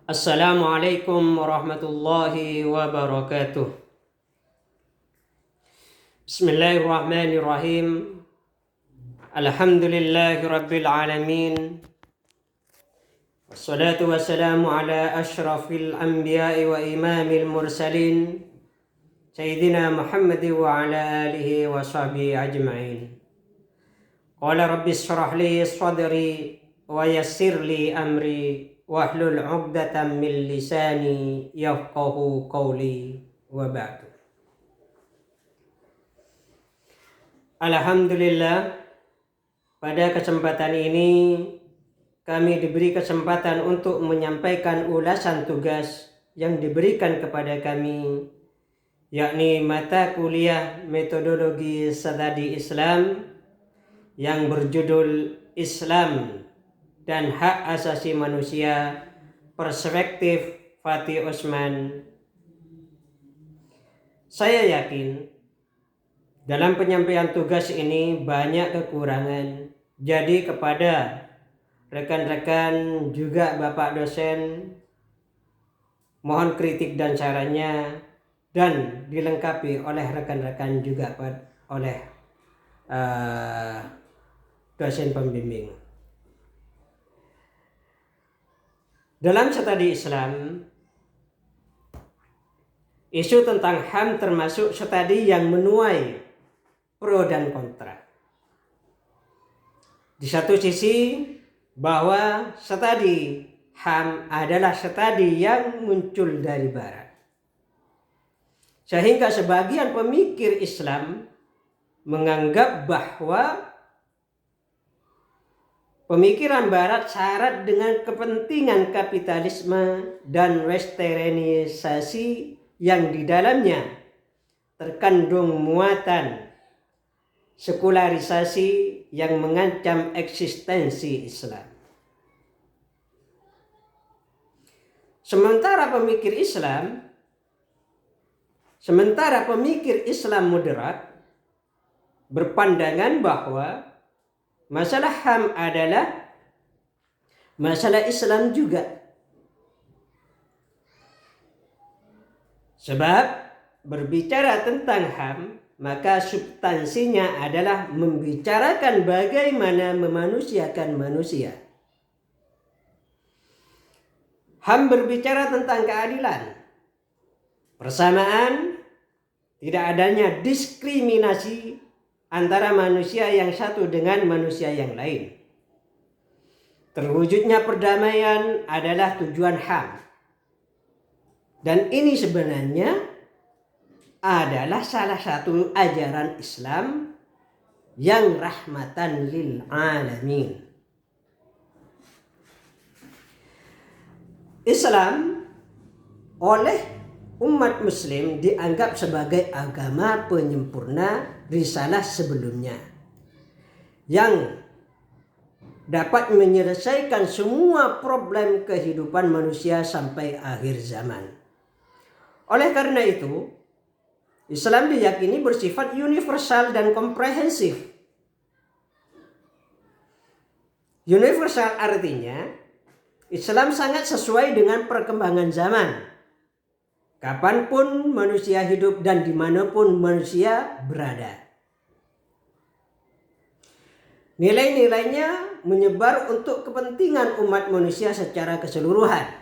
Assalamualaikum warahmatullahi wabarakatuh. Bismillahirrahmanirrahim. Alhamdulillahi rabbil alamin. Wassalatu wassalamu ala ashrafil anbiya'i wa imamil mursalin Sayyidina Muhammad wa ala alihi wa sahbihi ajma'in. Qala rabbi shrah li sadri wa yassir li amri wahlul 'uqdatam min lisani yafqahu qawli wa ba'du. Alhamdulillah, pada kesempatan ini kami diberi kesempatan untuk menyampaikan ulasan tugas yang diberikan kepada kami, yakni mata kuliah metodologi studi Islam yang berjudul Islam dan Hak Asasi Manusia, Perspektif Fatih Osman. Saya yakin dalam penyampaian tugas ini banyak kekurangan. Jadi kepada rekan-rekan juga Bapak dosen, mohon kritik dan sarannya, dan dilengkapi oleh rekan-rekan juga oleh dosen pembimbing. Dalam studi Islam, isu tentang HAM termasuk studi yang menuai pro dan kontra. Di satu sisi, bahwa studi HAM adalah studi yang muncul dari Barat, sehingga sebagian pemikir Islam menganggap bahwa pemikiran Barat syarat dengan kepentingan kapitalisme dan westernisasi yang di dalamnya terkandung muatan sekularisasi yang mengancam eksistensi Islam. Sementara pemikir Islam moderat berpandangan bahwa masalah HAM adalah masalah Islam juga. Sebab berbicara tentang HAM, maka substansinya adalah membicarakan bagaimana memanusiakan manusia. HAM berbicara tentang keadilan, persamaan, tidak adanya diskriminasi antara manusia yang satu dengan manusia yang lain. Terwujudnya perdamaian adalah tujuan HAM. Dan ini sebenarnya adalah salah satu ajaran Islam yang rahmatan lil alamin. Islam oleh umat muslim dianggap sebagai agama penyempurna risalah sebelumnya yang dapat menyelesaikan semua problem kehidupan manusia sampai akhir zaman. Oleh karena itu, Islam diyakini bersifat universal dan komprehensif. Universal artinya Islam sangat sesuai dengan perkembangan zaman. Kapanpun manusia hidup dan dimanapun manusia berada. Nilai-nilainya menyebar untuk kepentingan umat manusia secara keseluruhan.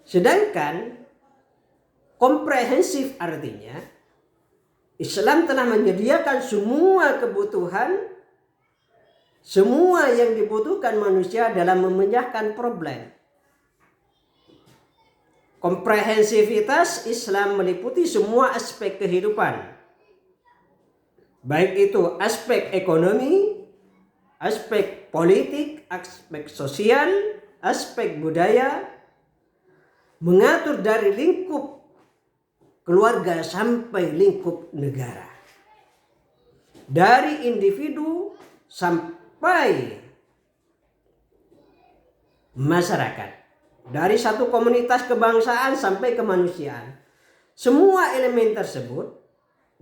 Sedangkan komprehensif artinya Islam telah menyediakan semua kebutuhan, semua yang dibutuhkan manusia dalam memecahkan problem. Komprehensivitas Islam meliputi semua aspek kehidupan, baik itu aspek ekonomi, aspek politik, aspek sosial, aspek budaya, mengatur dari lingkup keluarga sampai lingkup negara, dari individu sampai masyarakat, dari satu komunitas kebangsaan sampai kemanusiaan. Semua elemen tersebut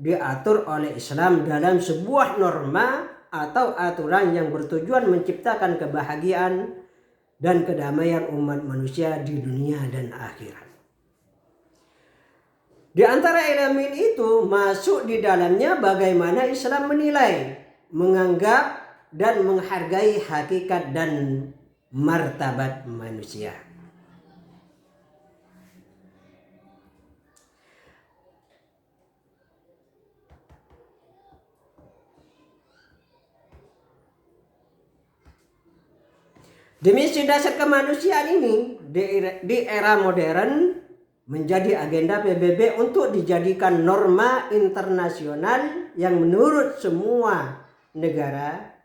diatur oleh Islam dalam sebuah norma atau aturan yang bertujuan menciptakan kebahagiaan, dan kedamaian umat manusia di dunia dan akhirat. Di antara elemen itu masuk di dalamnya bagaimana Islam menilai, menganggap, dan menghargai hakikat dan martabat manusia. Dimensi dasar kemanusiaan ini di era modern menjadi agenda PBB untuk dijadikan norma internasional yang menurut semua negara,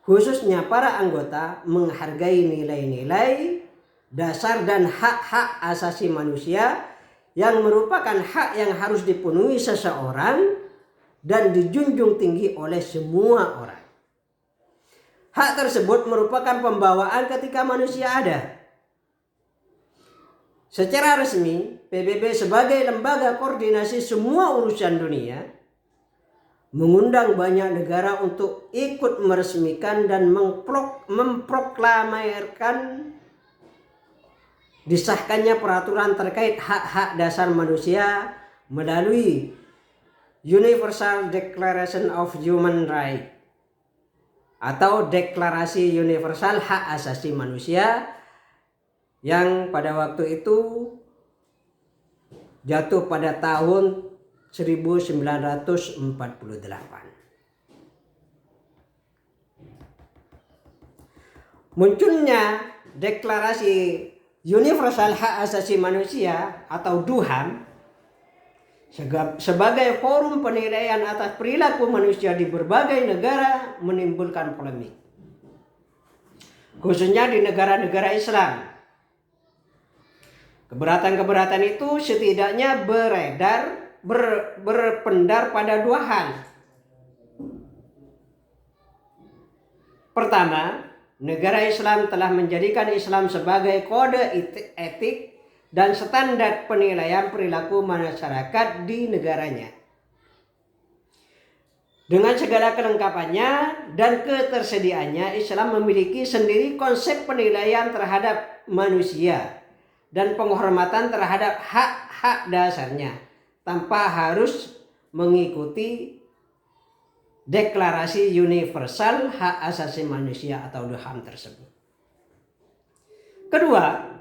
khususnya para anggota, menghargai nilai-nilai dasar dan hak-hak asasi manusia yang merupakan hak yang harus dipenuhi seseorang dan dijunjung tinggi oleh semua orang. Hak tersebut merupakan pembawaan ketika manusia ada. Secara resmi, PBB sebagai lembaga koordinasi semua urusan dunia mengundang banyak negara untuk ikut meresmikan dan memproklamirkan disahkannya peraturan terkait hak-hak dasar manusia melalui Universal Declaration of Human Rights atau Deklarasi Universal Hak Asasi Manusia yang pada waktu itu jatuh pada tahun 1948. Munculnya Deklarasi Universal Hak Asasi Manusia atau DUHAM sebagai forum penilaian atas perilaku manusia di berbagai negara menimbulkan polemik, khususnya di negara-negara Islam. Keberatan-keberatan itu setidaknya berpendar pada dua hal. Pertama, negara Islam telah menjadikan Islam sebagai kode etik dan standar penilaian perilaku masyarakat di negaranya. Dengan segala kelengkapannya dan ketersediaannya, Islam memiliki sendiri konsep penilaian terhadap manusia dan penghormatan terhadap hak-hak dasarnya tanpa harus mengikuti Deklarasi Universal Hak Asasi Manusia atau DUHAM tersebut. Kedua,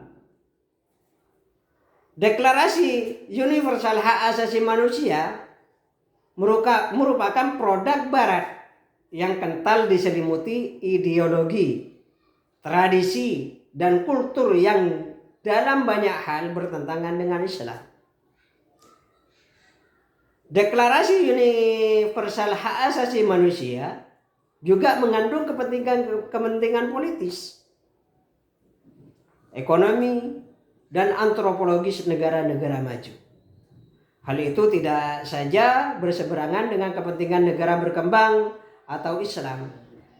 Deklarasi Universal Hak Asasi Manusia merupakan produk Barat yang kental diselimuti ideologi, tradisi, dan kultur yang dalam banyak hal bertentangan dengan Islam. Deklarasi Universal Hak Asasi Manusia juga mengandung kepentingan politis, ekonomi, dan antropologis negara-negara maju. Hal itu tidak saja berseberangan dengan kepentingan negara berkembang atau Islam,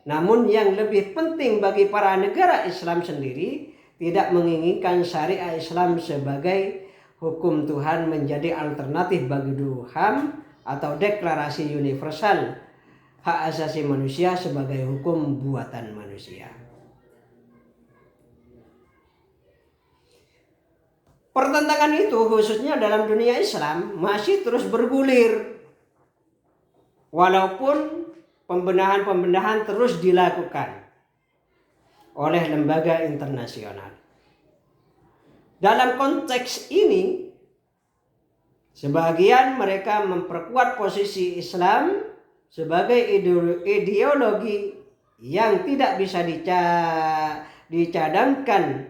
namun yang lebih penting bagi para negara Islam sendiri tidak menginginkan syariat Islam sebagai hukum Tuhan menjadi alternatif bagi DUHAM atau Deklarasi Universal Hak Asasi Manusia sebagai hukum buatan manusia. Pertentangan itu khususnya dalam dunia Islam masih terus bergulir, walaupun pembenahan terus dilakukan oleh lembaga internasional. Dalam konteks ini, sebagian mereka memperkuat posisi Islam sebagai ideologi yang tidak bisa dicadangkan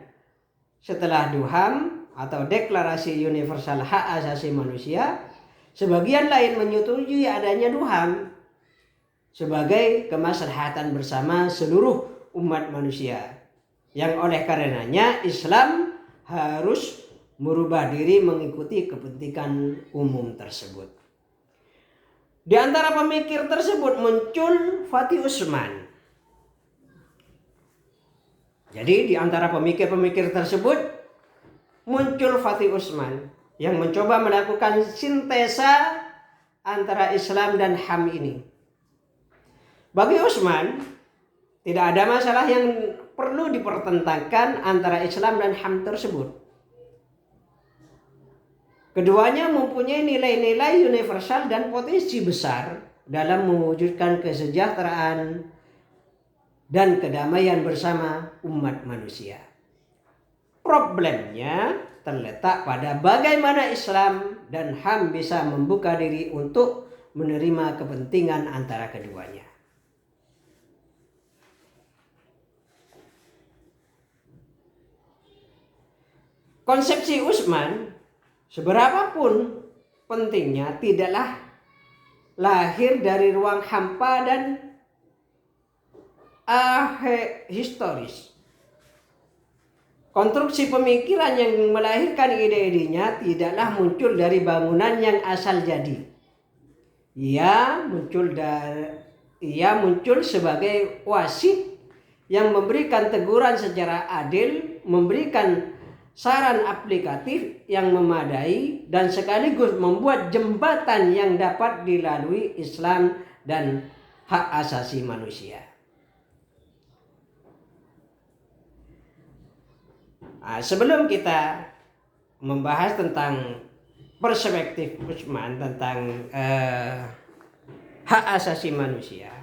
setelah DUHAM atau Deklarasi Universal Hak Asasi Manusia. Sebagian lain menyetujui adanya DUHAM sebagai kemaslahatan bersama seluruh umat manusia, yang oleh karenanya Islam harus merubah diri mengikuti kepentingan umum tersebut. Di antara pemikir tersebut muncul Fatih Usman. Jadi di antara pemikir-pemikir tersebut muncul Fatih Usman yang mencoba melakukan sintesa antara Islam dan HAM ini. Bagi Usman, tidak ada masalah yang perlu dipertentangkan antara Islam dan HAM tersebut. Keduanya mempunyai nilai-nilai universal dan potensi besar dalam mewujudkan kesejahteraan dan kedamaian bersama umat manusia. Problemnya terletak pada bagaimana Islam dan HAM bisa membuka diri untuk menerima kepentingan antara keduanya. Konsepsi Utsman, seberapapun pentingnya, tidaklah lahir dari ruang hampa dan historis. Konstruksi pemikiran yang melahirkan ide-idenya tidaklah muncul dari bangunan yang asal jadi. Ia muncul sebagai wasit yang memberikan teguran secara adil, memberikan saran aplikatif yang memadai, dan sekaligus membuat jembatan yang dapat dilalui Islam dan hak asasi manusia. Sebelum kita membahas tentang perspektif Utsman tentang hak asasi manusia,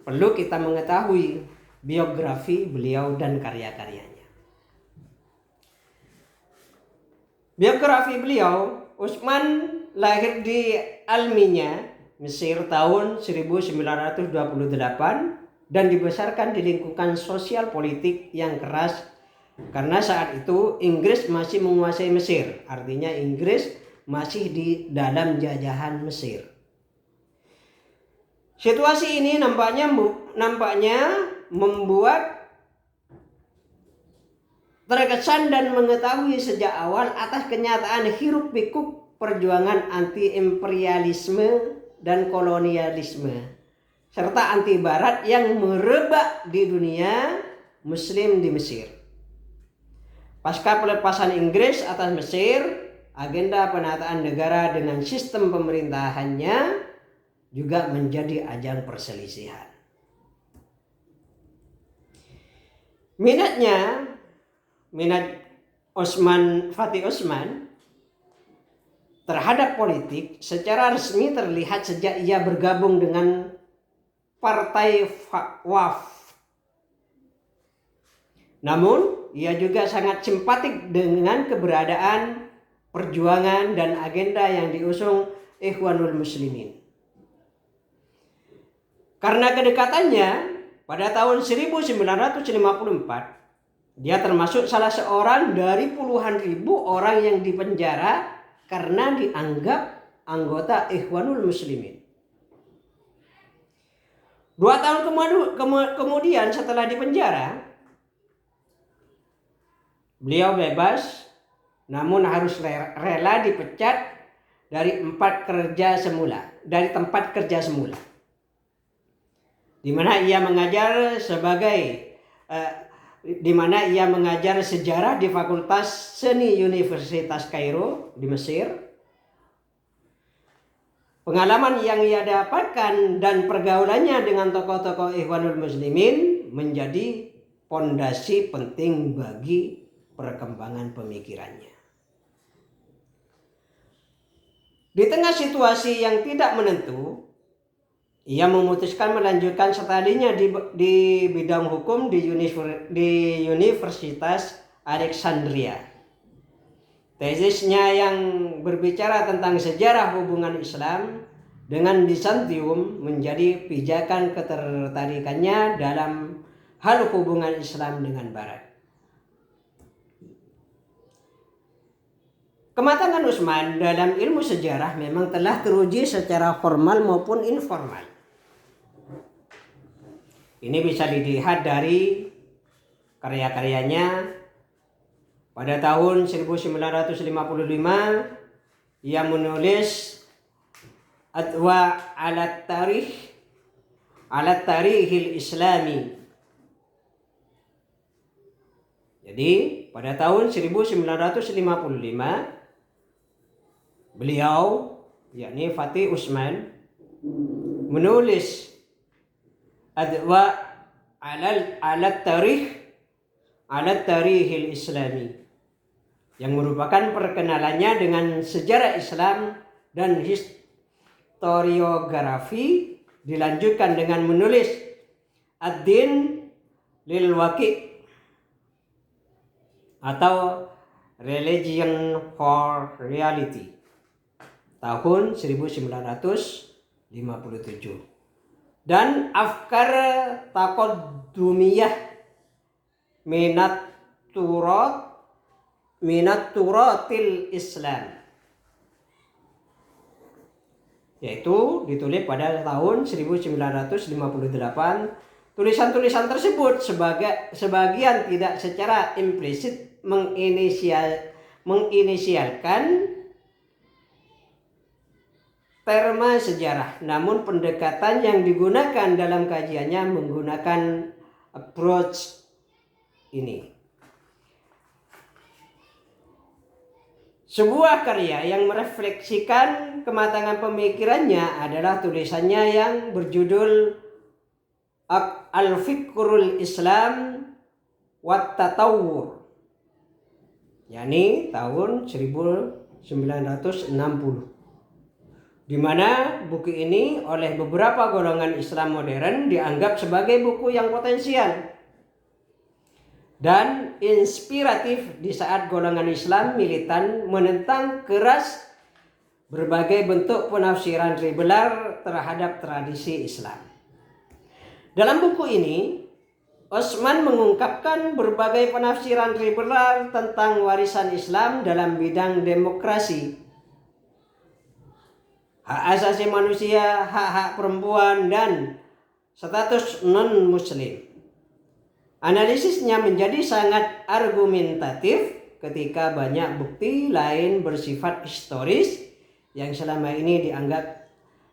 perlu kita mengetahui biografi beliau dan karya-karyanya. Biografi beliau, Utsman lahir di Alminya, Mesir tahun 1928 dan dibesarkan di lingkungan sosial politik yang keras karena saat itu Inggris masih menguasai Mesir. Artinya Inggris masih di dalam jajahan Mesir. Situasi ini nampaknya membuat terkesan dan mengetahui sejak awal atas kenyataan hiruk pikuk perjuangan anti-imperialisme dan kolonialisme serta anti barat yang merebak di dunia muslim di Mesir. Pasca pelepasan Inggris atas Mesir, agenda penataan negara dengan sistem pemerintahannya juga menjadi ajang perselisihan. Minat Fatih Utsman terhadap politik secara resmi terlihat sejak ia bergabung dengan Partai Wafd. Namun, ia juga sangat simpatik dengan keberadaan perjuangan dan agenda yang diusung Ikhwanul Muslimin. Karena kedekatannya, pada tahun 1954, dia termasuk salah seorang dari puluhan ribu orang yang dipenjara karena dianggap anggota Ikhwanul Muslimin. 2 tahun kemudian setelah dipenjara, beliau bebas, namun harus rela dipecat dari tempat kerja semula, di mana ia mengajar sejarah di Fakultas Seni Universitas Kairo di Mesir. Pengalaman yang ia dapatkan dan pergaulannya dengan tokoh-tokoh Ikhwanul Muslimin menjadi pondasi penting bagi perkembangan pemikirannya. Di tengah situasi yang tidak menentu, ia memutuskan melanjutkan studinya di bidang hukum di Universitas Alexandria. Tesisnya yang berbicara tentang sejarah hubungan Islam dengan Bizantium menjadi pijakan ketertarikannya dalam hal hubungan Islam dengan Barat. Kematangan Utsman dalam ilmu sejarah memang telah teruji secara formal maupun informal. Ini bisa dilihat dari karya-karyanya. Pada tahun 1955 ia menulis Adwa ala Tarikhil Islami. Jadi pada tahun 1955 beliau, yakni Fatih Utsman, menulis Adwa ala Tarikh ala Tarikhil Islami, yang merupakan perkenalannya dengan sejarah Islam dan historiografi, dilanjutkan dengan menulis Ad-Din lil Waqi' atau Religion for Reality tahun 1957, dan Afkar Taqaddumiyah Minat Turatil Islam, yaitu ditulis pada tahun 1958. Tulisan-tulisan tersebut sebagian tidak secara implisit menginisialkan terma sejarah, namun pendekatan yang digunakan dalam kajiannya menggunakan approach ini. Sebuah karya yang merefleksikan kematangan pemikirannya adalah tulisannya yang berjudul Al-Fikrul Islam wat Tatawwur, yakni tahun 1960, di mana buku ini oleh beberapa golongan Islam modern dianggap sebagai buku yang potensial dan inspiratif di saat golongan Islam militan menentang keras berbagai bentuk penafsiran liberal terhadap tradisi Islam. Dalam buku ini, Osman mengungkapkan berbagai penafsiran liberal tentang warisan Islam dalam bidang demokrasi, hak asasi manusia, hak-hak perempuan, dan status non-muslim. Analisisnya menjadi sangat argumentatif ketika banyak bukti lain bersifat historis yang selama ini dianggap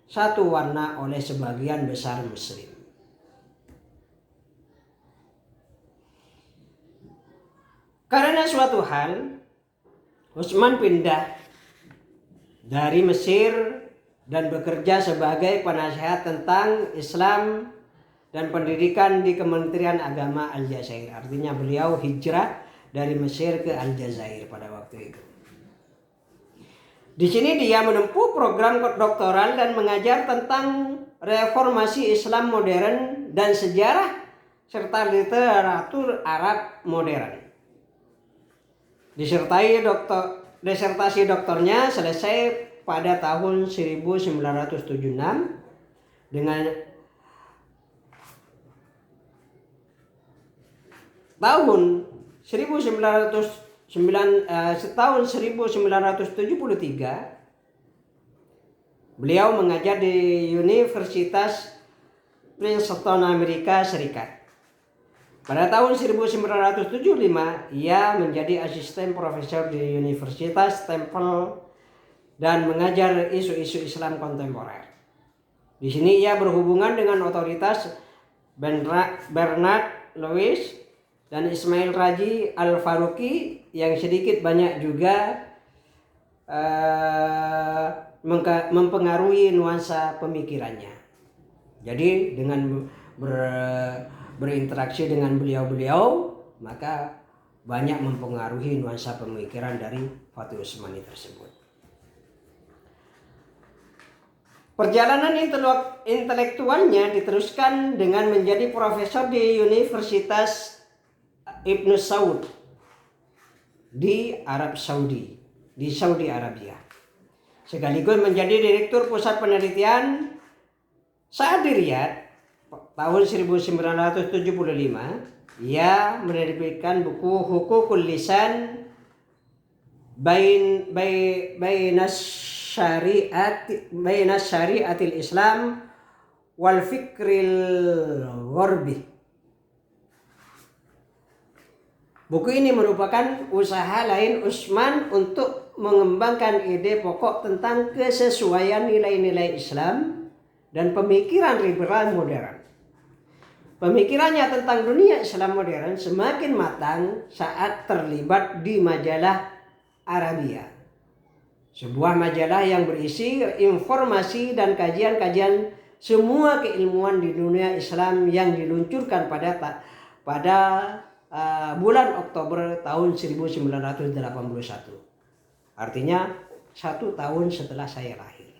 satu warna oleh sebagian besar muslim. Karena suatu hal, Utsman pindah dari Mesir dan bekerja sebagai penasihat tentang Islam dan pendidikan di Kementerian Agama Aljazair. Artinya beliau hijrah dari Mesir ke Aljazair pada waktu itu. Di sini dia menempuh program doktoral dan mengajar tentang reformasi Islam modern dan sejarah serta literatur Arab modern. Disertasi doktornya selesai pada tahun 1976 dengan tahun 1973 beliau mengajar di Universitas Princeton, Amerika Serikat. Pada tahun 1975 ia menjadi asisten profesor di Universitas Temple dan mengajar isu-isu Islam kontemporer. Di sini ia berhubungan dengan otoritas Bernard Lewis dan Ismail Raji Al-Faruqi yang sedikit banyak juga mempengaruhi nuansa pemikirannya. Jadi dengan berinteraksi dengan beliau-beliau, maka banyak mempengaruhi nuansa pemikiran dari Fatih Utsmani tersebut. Perjalanan intelektualnya diteruskan dengan menjadi profesor di Universitas Ibn Saud di Saudi Arabia. Sekaligus menjadi direktur pusat penelitian saat di Riyadh. Tahun 1975 ia menerbitkan buku Hukukul Lisan Bainas Syariatil Islam wal Fikril Gharbi. Buku ini merupakan usaha lain Utsman untuk mengembangkan ide pokok tentang kesesuaian nilai-nilai Islam dan pemikiran liberal modern. Pemikirannya tentang dunia Islam modern semakin matang saat terlibat di majalah Arabia, sebuah majalah yang berisi informasi dan kajian-kajian semua keilmuan di dunia Islam yang diluncurkan pada bulan Oktober tahun 1981. Artinya 1 tahun setelah saya lahir.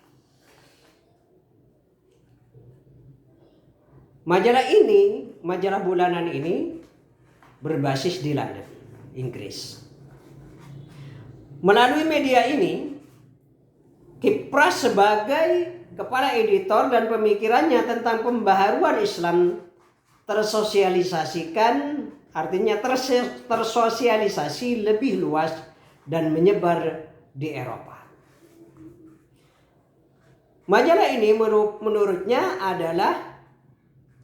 Majalah bulanan ini berbasis di London, Inggris. Melalui media ini, Kipras sebagai kepala editor dan pemikirannya tentang pembaharuan Islam tersosialisasikan, artinya tersosialisasi lebih luas dan menyebar di Eropa. Majalah ini menurutnya adalah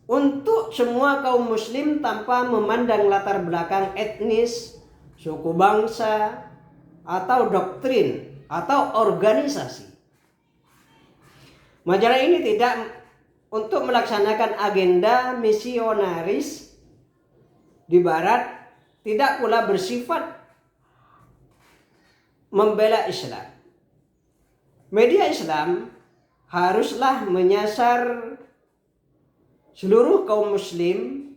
untuk semua kaum muslim tanpa memandang latar belakang etnis, suku bangsa, atau doktrin, atau organisasi. Majalah ini tidak untuk melaksanakan agenda misionaris di barat, tidak pula bersifat membela Islam. Media Islam haruslah menyasar seluruh kaum muslim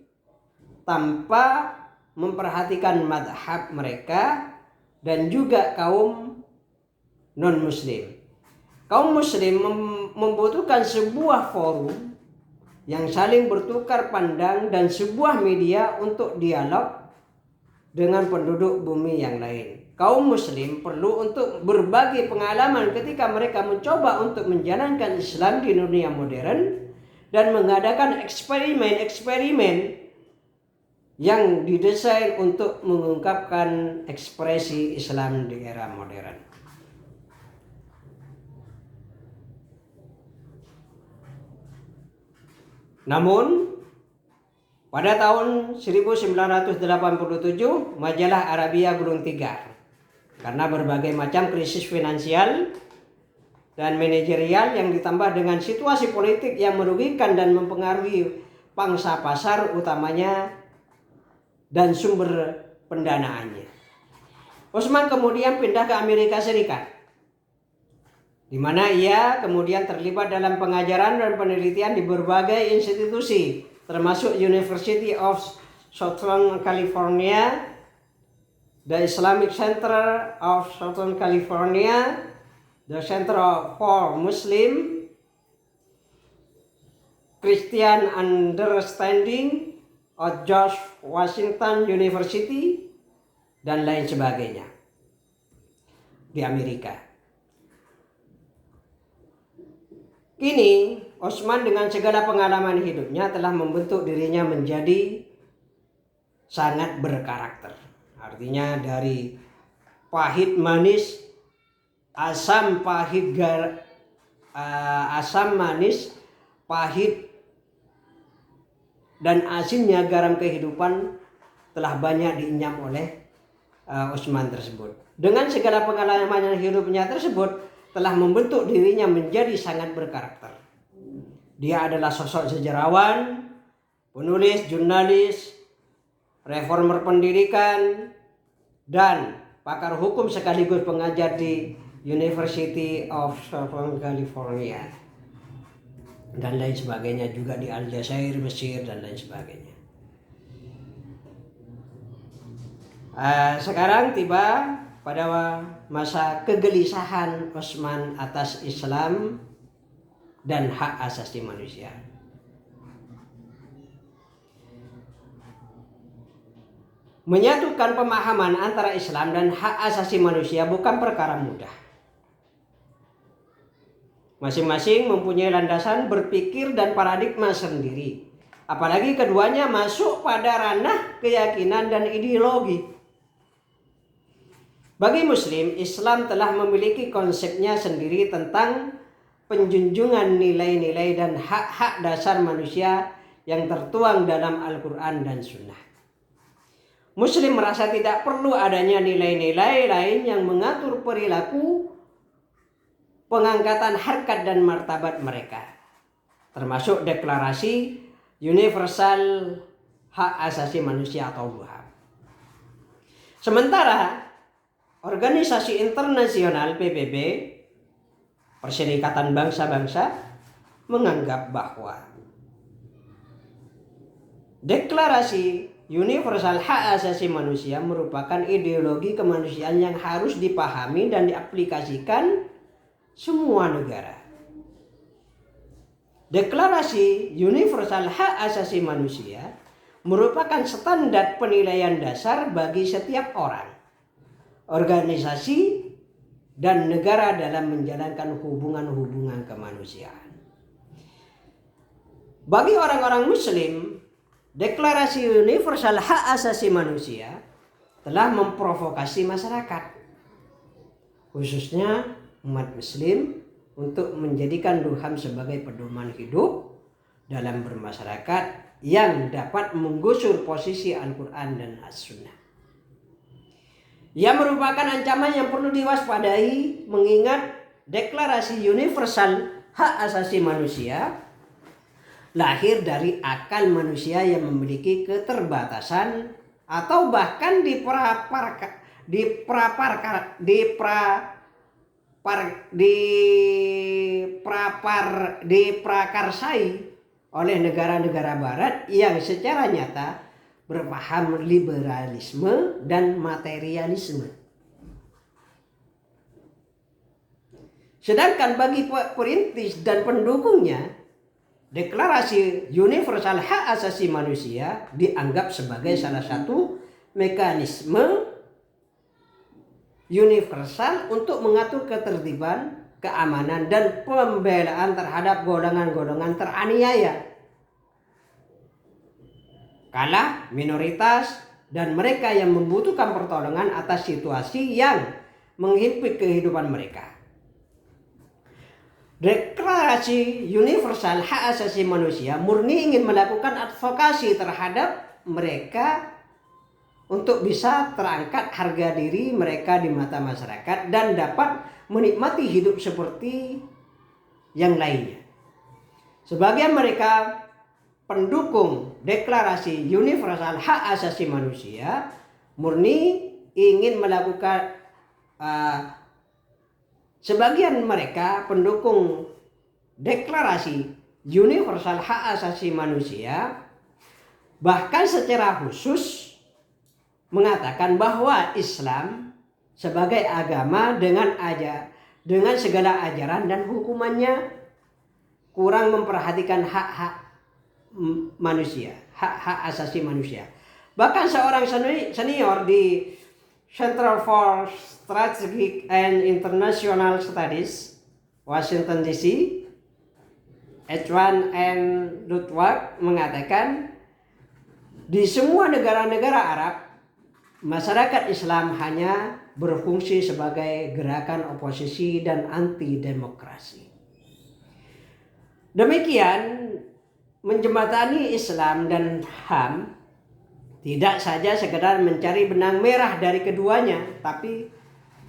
tanpa memperhatikan madhab mereka dan juga kaum non-muslim. Kaum muslim membutuhkan sebuah forum yang saling bertukar pandang dan sebuah media untuk dialog dengan penduduk bumi yang lain. Kaum muslim perlu untuk berbagi pengalaman ketika mereka mencoba untuk menjalankan Islam di dunia modern dan mengadakan eksperimen-eksperimen yang didesain untuk mengungkapkan ekspresi Islam di era modern. Namun, pada tahun 1987, majalah Arabia gulung tikar karena berbagai macam krisis finansial dan manajerial yang ditambah dengan situasi politik yang merugikan dan mempengaruhi pangsa pasar utamanya dan sumber pendanaannya. Utsman kemudian pindah ke Amerika Serikat, di mana ia kemudian terlibat dalam pengajaran dan penelitian di berbagai institusi, termasuk University of Southern California, the Islamic Center of Southern California, the Center for Muslim Christian Understanding of George Washington University, dan lain sebagainya di Amerika. Kini, Utsman dengan segala pengalaman hidupnya telah membentuk dirinya menjadi sangat berkarakter. Artinya dari pahit manis, asam manis, pahit dan asinnya garam kehidupan telah banyak diinyam oleh Utsman tersebut. Dengan segala pengalaman hidupnya tersebut telah membentuk dirinya menjadi sangat berkarakter. Dia adalah sosok sejarawan, penulis, jurnalis, reformer pendidikan, dan pakar hukum sekaligus pengajar di University of Southern California dan lain sebagainya, juga di Aljazair, Mesir, dan lain sebagainya. Sekarang tiba pada masa kegelisahan Utsman atas Islam dan hak asasi manusia. Menyatukan pemahaman antara Islam dan hak asasi manusia bukan perkara mudah. Masing-masing mempunyai landasan berpikir dan paradigma sendiri. Apalagi keduanya masuk pada ranah keyakinan dan ideologi. Bagi Muslim, Islam telah memiliki konsepnya sendiri tentang penjunjungan nilai-nilai dan hak-hak dasar manusia yang tertuang dalam Al-Quran dan Sunnah. Muslim merasa tidak perlu adanya nilai-nilai lain yang mengatur perilaku, pengangkatan harkat dan martabat mereka, termasuk deklarasi universal hak asasi manusia atau HAM. Sementara organisasi internasional PBB, Perserikatan Bangsa-Bangsa, menganggap bahwa deklarasi universal hak asasi manusia merupakan ideologi kemanusiaan yang harus dipahami dan diaplikasikan semua negara. Deklarasi universal hak asasi manusia merupakan standar penilaian dasar bagi setiap orang, organisasi, dan negara dalam menjalankan hubungan-hubungan kemanusiaan. Bagi orang-orang Muslim, Deklarasi Universal Hak Asasi Manusia telah memprovokasi masyarakat, khususnya umat Muslim, untuk menjadikan Tuhan sebagai pedoman hidup dalam bermasyarakat yang dapat menggusur posisi Al-Quran dan As-Sunnah. Ia merupakan ancaman yang perlu diwaspadai, mengingat Deklarasi Universal Hak Asasi Manusia lahir dari akal manusia yang memiliki keterbatasan atau bahkan diprakarsai oleh negara-negara barat yang secara nyata berpaham liberalisme dan materialisme. Sedangkan bagi perintis dan pendukungnya, Deklarasi Universal Hak Asasi Manusia dianggap sebagai salah satu mekanisme universal untuk mengatur ketertiban, keamanan, dan pembelaan terhadap golongan-golongan teraniaya, kalah, minoritas, dan mereka yang membutuhkan pertolongan atas situasi yang menghimpit kehidupan mereka. Deklarasi Universal Hak Asasi Manusia murni ingin melakukan advokasi terhadap mereka untuk bisa terangkat harga diri mereka di mata masyarakat dan dapat menikmati hidup seperti yang lainnya. Sebagian mereka pendukung Deklarasi Universal Hak Asasi Manusia murni ingin melakukan sebagian mereka pendukung Deklarasi Universal Hak Asasi Manusia bahkan secara khusus mengatakan bahwa Islam sebagai agama dengan segala ajaran dan hukumannya kurang memperhatikan hak-hak manusia, hak-hak asasi manusia. Bahkan seorang senior di Center for Strategic and International Studies, Washington DC, H1N Lutwak mengatakan di semua negara-negara Arab, masyarakat Islam hanya berfungsi sebagai gerakan oposisi dan anti-demokrasi. Demikian, menjembatani Islam dan HAM tidak saja sekedar mencari benang merah dari keduanya, tapi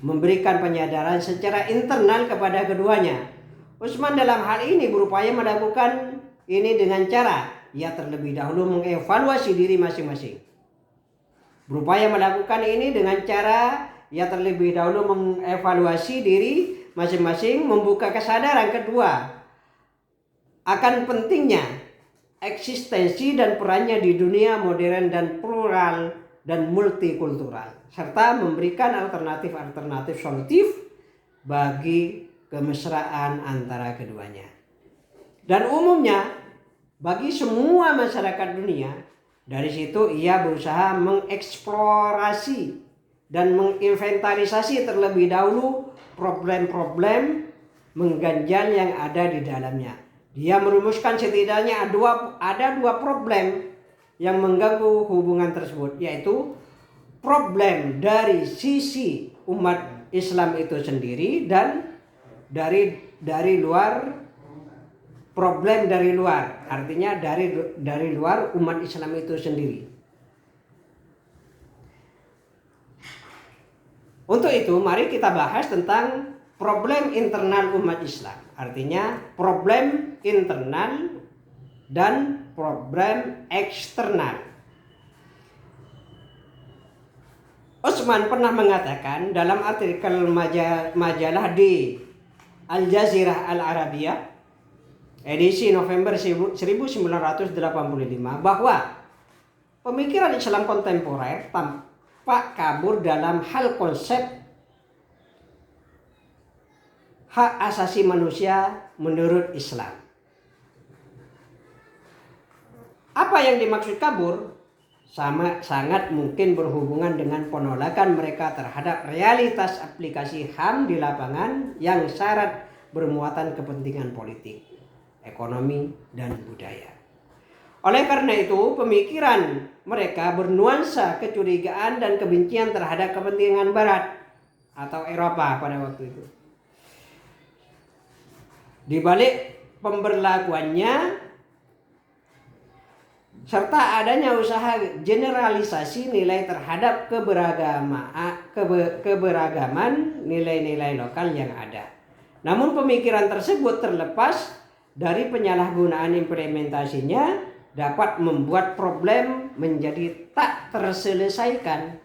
memberikan penyadaran secara internal kepada keduanya. Utsman dalam hal ini berupaya melakukan ini dengan cara ia terlebih dahulu mengevaluasi diri masing-masing. Berupaya melakukan ini dengan cara ia terlebih dahulu mengevaluasi diri masing-masing, membuka kesadaran kedua akan pentingnya eksistensi dan perannya di dunia modern dan plural dan multikultural, serta memberikan alternatif-alternatif solutif bagi kemesraan antara keduanya. Dan umumnya bagi semua masyarakat dunia, dari situ ia berusaha mengeksplorasi dan menginventarisasi terlebih dahulu problem-problem mengganjal yang ada di dalamnya. Dia merumuskan setidaknya ada dua problem yang mengganggu hubungan tersebut, yaitu problem dari sisi umat Islam itu sendiri dan dari luar, problem dari luar, artinya dari luar umat Islam itu sendiri. Untuk itu mari kita bahas tentang problem internal umat Islam, artinya problem internal dan problem eksternal. Utsman pernah mengatakan dalam artikel majalah di Al Jazeera Al Arabiyah edisi November 1985 bahwa pemikiran Islam kontemporer tampak kabur dalam hal konsep hak asasi manusia menurut Islam. Apa yang dimaksud kabur? Sangat mungkin berhubungan dengan penolakan mereka terhadap realitas aplikasi HAM di lapangan yang syarat bermuatan kepentingan politik, ekonomi, dan budaya. Oleh karena itu, pemikiran mereka bernuansa kecurigaan dan kebencian terhadap kepentingan Barat atau Eropa pada waktu itu. Di balik pemberlakuannya serta adanya usaha generalisasi nilai terhadap keberagaman nilai-nilai lokal yang ada. Namun pemikiran tersebut terlepas dari penyalahgunaan implementasinya dapat membuat problem menjadi tak terselesaikan.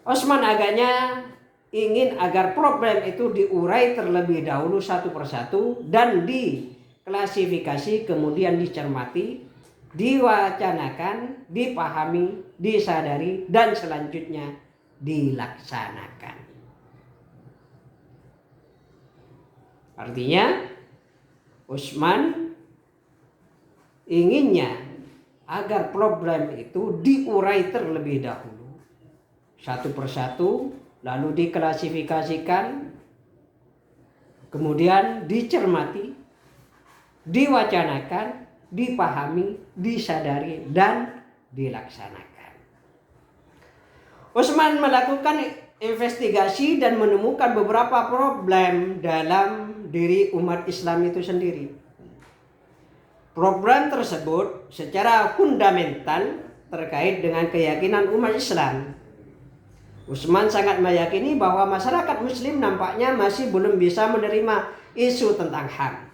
Osman agaknya ingin agar problem itu diurai terlebih dahulu satu persatu dan diklasifikasi, kemudian dicermati, diwacanakan, dipahami, disadari, dan selanjutnya dilaksanakan. Artinya, Osman inginnya agar problem itu diurai terlebih dahulu satu persatu, lalu diklasifikasikan, kemudian dicermati, diwacanakan, dipahami, disadari, dan dilaksanakan. Osman melakukan investigasi dan menemukan beberapa problem dalam diri umat Islam itu sendiri. Problem tersebut secara fundamental terkait dengan keyakinan umat Islam. Osman sangat meyakini bahwa masyarakat Muslim nampaknya masih belum bisa menerima isu tentang HAM.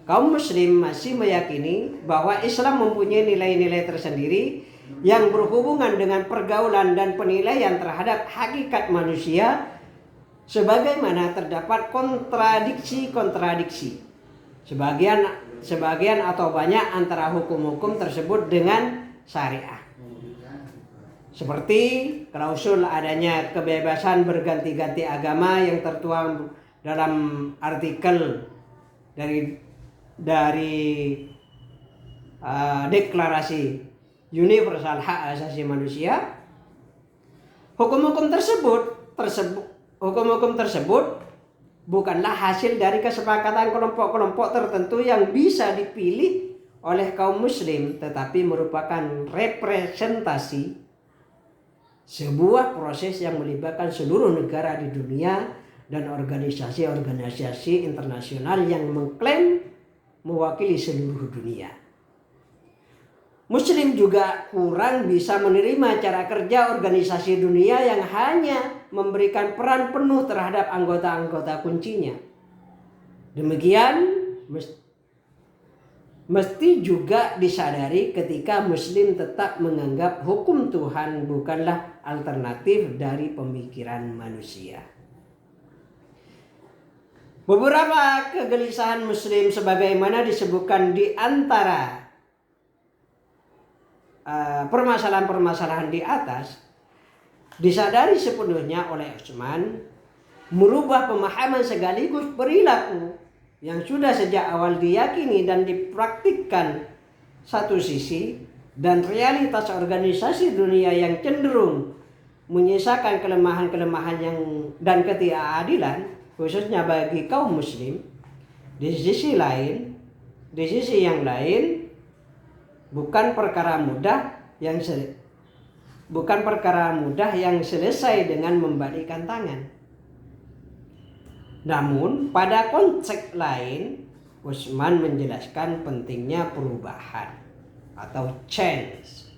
Kaum Muslim masih meyakini bahwa Islam mempunyai nilai-nilai tersendiri yang berhubungan dengan pergaulan dan penilaian terhadap hakikat manusia, sebagaimana terdapat kontradiksi sebagian atau banyak antara hukum-hukum tersebut dengan syariah. Seperti klausul adanya kebebasan berganti-ganti agama yang tertuang dalam artikel dari Deklarasi Universal Hak Asasi Manusia. Hukum-hukum tersebut bukanlah hasil dari kesepakatan kelompok-kelompok tertentu yang bisa dipilih oleh kaum Muslim, tetapi merupakan representasi sebuah proses yang melibatkan seluruh negara di dunia dan organisasi-organisasi internasional yang mengklaim mewakili seluruh dunia. Muslim juga kurang bisa menerima cara kerja organisasi dunia yang hanya memberikan peran penuh terhadap anggota-anggota kuncinya. Demikian mesti juga disadari ketika Muslim tetap menganggap hukum Tuhan bukanlah alternatif dari pemikiran manusia. Beberapa kegelisahan Muslim sebagaimana disebutkan di antara permasalahan-permasalahan di atas disadari sepenuhnya oleh Osman, merubah pemahaman sekaligus perilaku yang sudah sejak awal diyakini dan dipraktikkan satu sisi, dan realitas organisasi dunia yang cenderung menyisakan kelemahan-kelemahan dan ketidakadilan khususnya bagi kaum Muslim. Di sisi yang lain bukan perkara mudah yang selesai dengan membalikkan tangan. Namun pada konteks lain, Osman menjelaskan pentingnya perubahan atau change.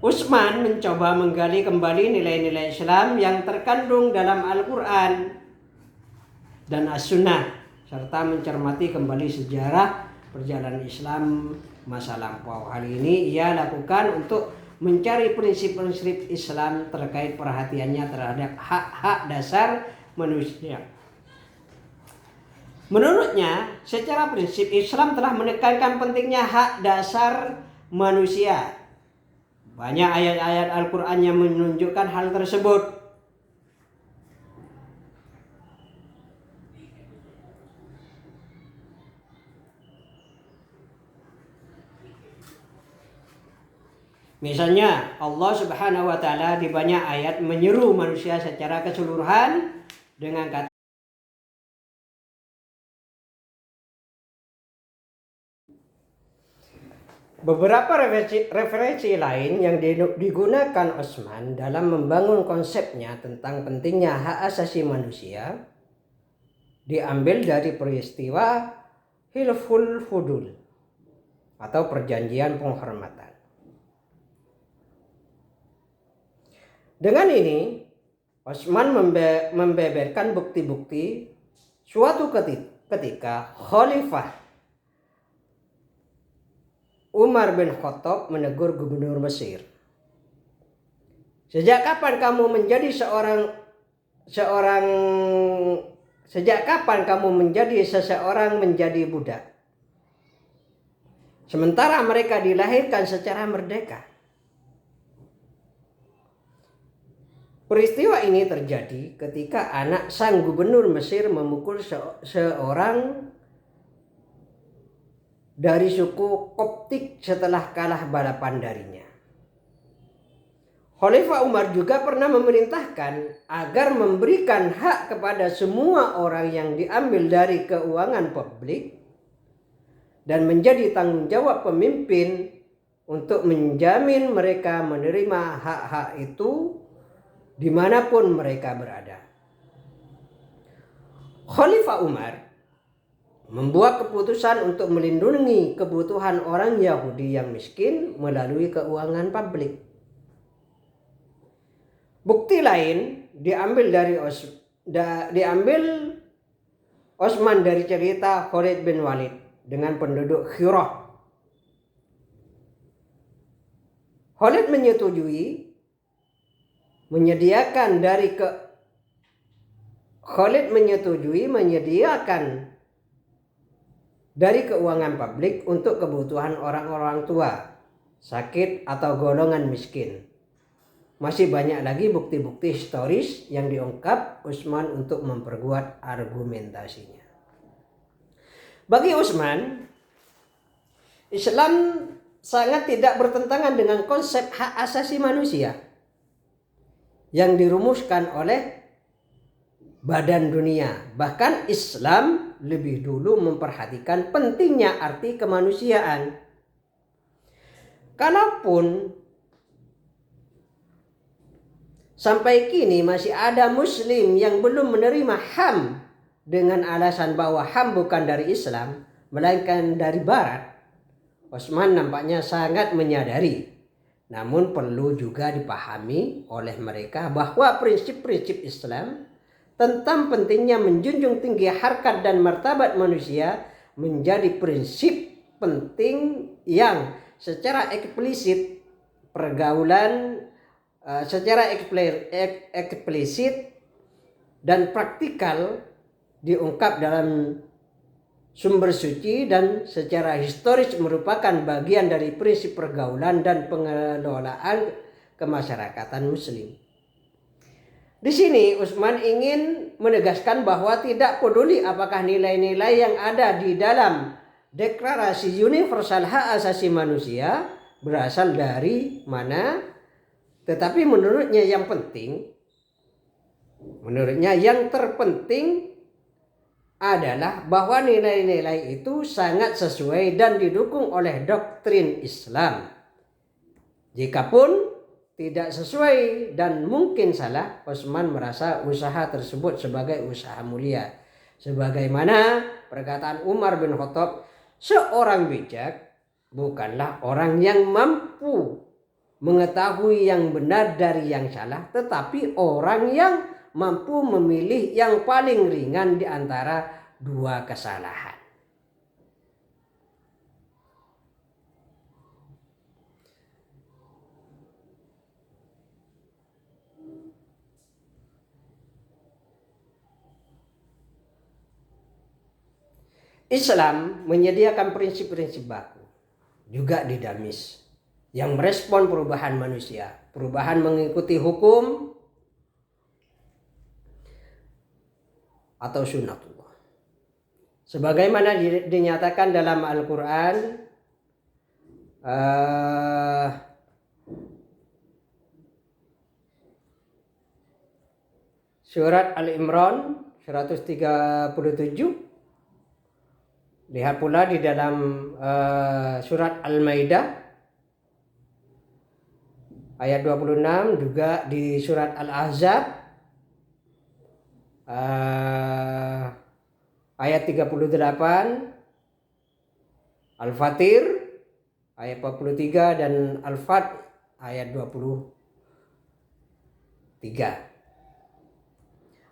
Osman mencoba menggali kembali nilai-nilai Islam yang terkandung dalam Al-Quran dan As-Sunnah, serta mencermati kembali sejarah perjalanan Islam masa lampau. Hal ini ia lakukan untuk mencari prinsip-prinsip Islam terkait perhatiannya terhadap hak-hak dasar manusia. Menurutnya, secara prinsip Islam telah menekankan pentingnya hak dasar manusia. Banyak ayat-ayat Al-Quran yang menunjukkan hal tersebut. Misalnya, Allah Subhanahu wa Ta'ala di banyak ayat menyeru manusia secara keseluruhan dengan kata beberapa referensi lain yang digunakan Utsman dalam membangun konsepnya tentang pentingnya hak asasi manusia diambil dari peristiwa Hilful Fudul atau perjanjian penghormatan. Dengan ini, Utsman membeberkan bukti-bukti suatu ketika Khalifah Umar bin Khattab menegur gubernur Mesir. Sejak kapan kamu menjadi seseorang menjadi budak? Sementara mereka dilahirkan secara merdeka. Peristiwa ini terjadi ketika anak sang gubernur Mesir memukul seorang dari suku Koptik setelah kalah balapan darinya. Khalifah Umar juga pernah memerintahkan agar memberikan hak kepada semua orang yang diambil dari keuangan publik dan menjadi tanggung jawab pemimpin untuk menjamin mereka menerima hak-hak itu dimanapun mereka berada. Khalifah Umar membuat keputusan untuk melindungi kebutuhan orang Yahudi yang miskin melalui keuangan publik. Bukti lain diambil Utsman dari cerita Khalid bin Walid dengan penduduk Khirah. Khalid menyediakan dari keuangan publik untuk kebutuhan orang-orang tua, sakit atau golongan miskin. Masih banyak lagi bukti-bukti historis yang diungkap Utsman untuk memperkuat argumentasinya. Bagi Utsman, Islam sangat tidak bertentangan dengan konsep hak asasi manusia yang dirumuskan oleh Badan Dunia. Bahkan Islam lebih dulu memperhatikan pentingnya arti kemanusiaan. Kalaupun sampai kini masih ada Muslim yang belum menerima HAM dengan alasan bahwa HAM bukan dari Islam, melainkan dari Barat, Utsman nampaknya sangat menyadari. Namun perlu juga dipahami oleh mereka bahwa prinsip-prinsip Islam tentang pentingnya menjunjung tinggi harkat dan martabat manusia menjadi prinsip penting yang secara eksplisit dan praktikal diungkap dalam sumber suci dan secara historis merupakan bagian dari prinsip pergaulan dan pengelolaan kemasyarakatan Muslim. Di sini Utsman ingin menegaskan bahwa tidak peduli apakah nilai-nilai yang ada di dalam Deklarasi Universal Hak Asasi Manusia berasal dari mana, tetapi menurutnya yang terpenting adalah bahwa nilai-nilai itu sangat sesuai dan didukung oleh doktrin Islam. Jikapun tidak sesuai dan mungkin salah, Utsman merasa usaha tersebut sebagai usaha mulia. Sebagaimana perkataan Umar bin Khattab, seorang bijak bukanlah orang yang mampu mengetahui yang benar dari yang salah, tetapi orang yang mampu memilih yang paling ringan di antara dua kesalahan. Islam menyediakan prinsip-prinsip baku juga dinamis yang merespon perubahan manusia, perubahan mengikuti hukum atau sunnatullah. Sebagaimana dinyatakan dalam Al-Quran, surat Al-Imran 137. Lihat pula di dalam surat Al-Maidah ayat 26, juga di surat Al-Ahzab ayat 38, Al-Fatir ayat 43 dan Al-Fat ayat 23.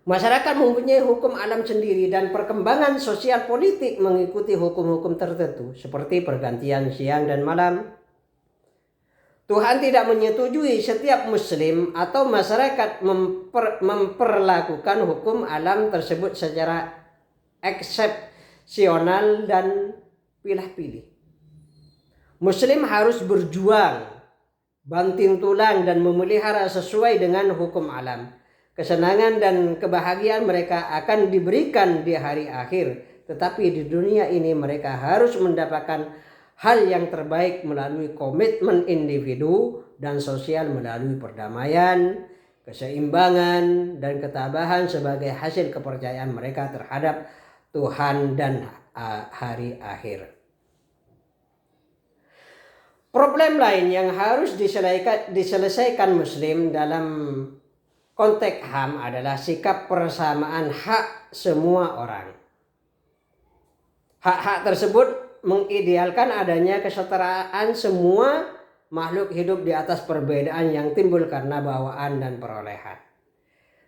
Masyarakat mempunyai hukum alam sendiri dan perkembangan sosial politik mengikuti hukum-hukum tertentu seperti pergantian siang dan malam. Tuhan tidak menyetujui setiap muslim atau masyarakat memperlakukan hukum alam tersebut secara eksepsional dan pilih-pilih. Muslim harus berjuang, banting tulang dan memelihara sesuai dengan hukum alam. Kesenangan dan kebahagiaan mereka akan diberikan di hari akhir, tetapi di dunia ini mereka harus mendapatkan hal yang terbaik melalui komitmen individu dan sosial, melalui perdamaian, keseimbangan, dan ketabahan sebagai hasil kepercayaan mereka terhadap Tuhan dan hari akhir. Problem lain yang harus diselesaikan Muslim dalam konteks HAM adalah sikap persamaan hak semua orang. Hak-hak tersebut mengidealkan adanya kesetaraan semua makhluk hidup di atas perbedaan yang timbul karena bawaan dan perolehan.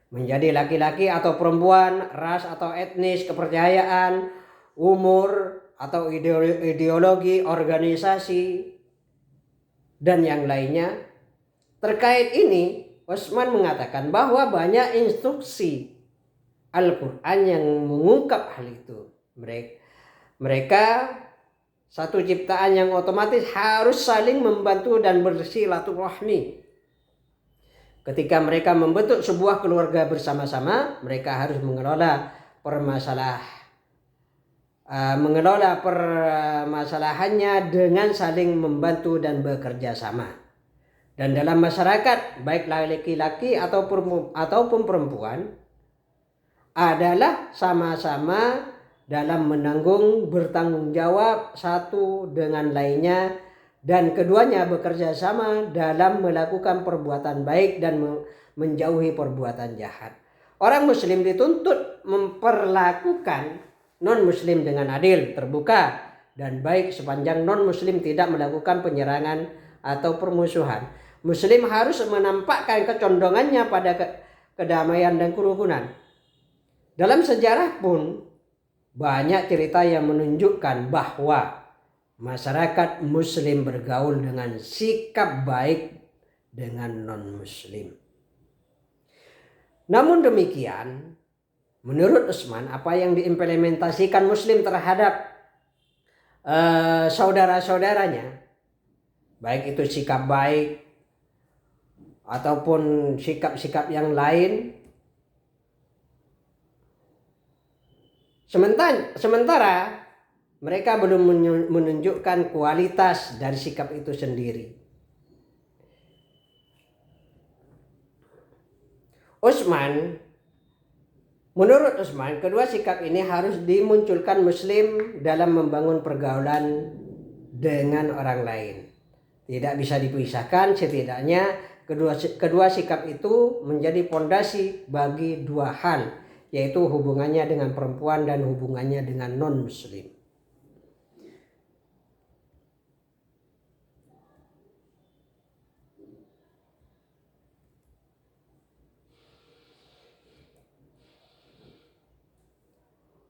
Menjadi laki-laki atau perempuan, ras atau etnis, kepercayaan, umur atau ideologi, organisasi, dan yang lainnya. Terkait ini, Utsman mengatakan bahwa banyak instruksi Al-Quran yang mengungkap hal itu. Mereka satu ciptaan yang otomatis harus saling membantu dan bersilaturahmi. Ketika mereka membentuk sebuah keluarga bersama-sama, mereka harus mengelola permasalahannya dengan saling membantu dan bekerja sama. Dan dalam masyarakat, baik laki-laki ataupun perempuan, adalah sama-sama dalam bertanggung jawab satu dengan lainnya, dan keduanya bekerja sama dalam melakukan perbuatan baik dan menjauhi perbuatan jahat. Orang muslim dituntut memperlakukan non-muslim dengan adil, terbuka, dan baik sepanjang non-muslim tidak melakukan penyerangan atau permusuhan. Muslim harus menampakkan kecondongannya pada kedamaian dan kerukunan. Dalam sejarah pun banyak cerita yang menunjukkan bahwa masyarakat muslim bergaul dengan sikap baik dengan non-muslim. Namun demikian, menurut Utsman, apa yang diimplementasikan muslim terhadap saudara-saudaranya, baik itu sikap baik ataupun sikap-sikap yang lain, sementara mereka belum menunjukkan kualitas dari sikap itu sendiri. Menurut Utsman, kedua sikap ini harus dimunculkan muslim dalam membangun pergaulan dengan orang lain. Tidak bisa dipisahkan, setidaknya kedua sikap itu menjadi fondasi bagi dua hal, yaitu hubungannya dengan perempuan dan hubungannya dengan non-muslim.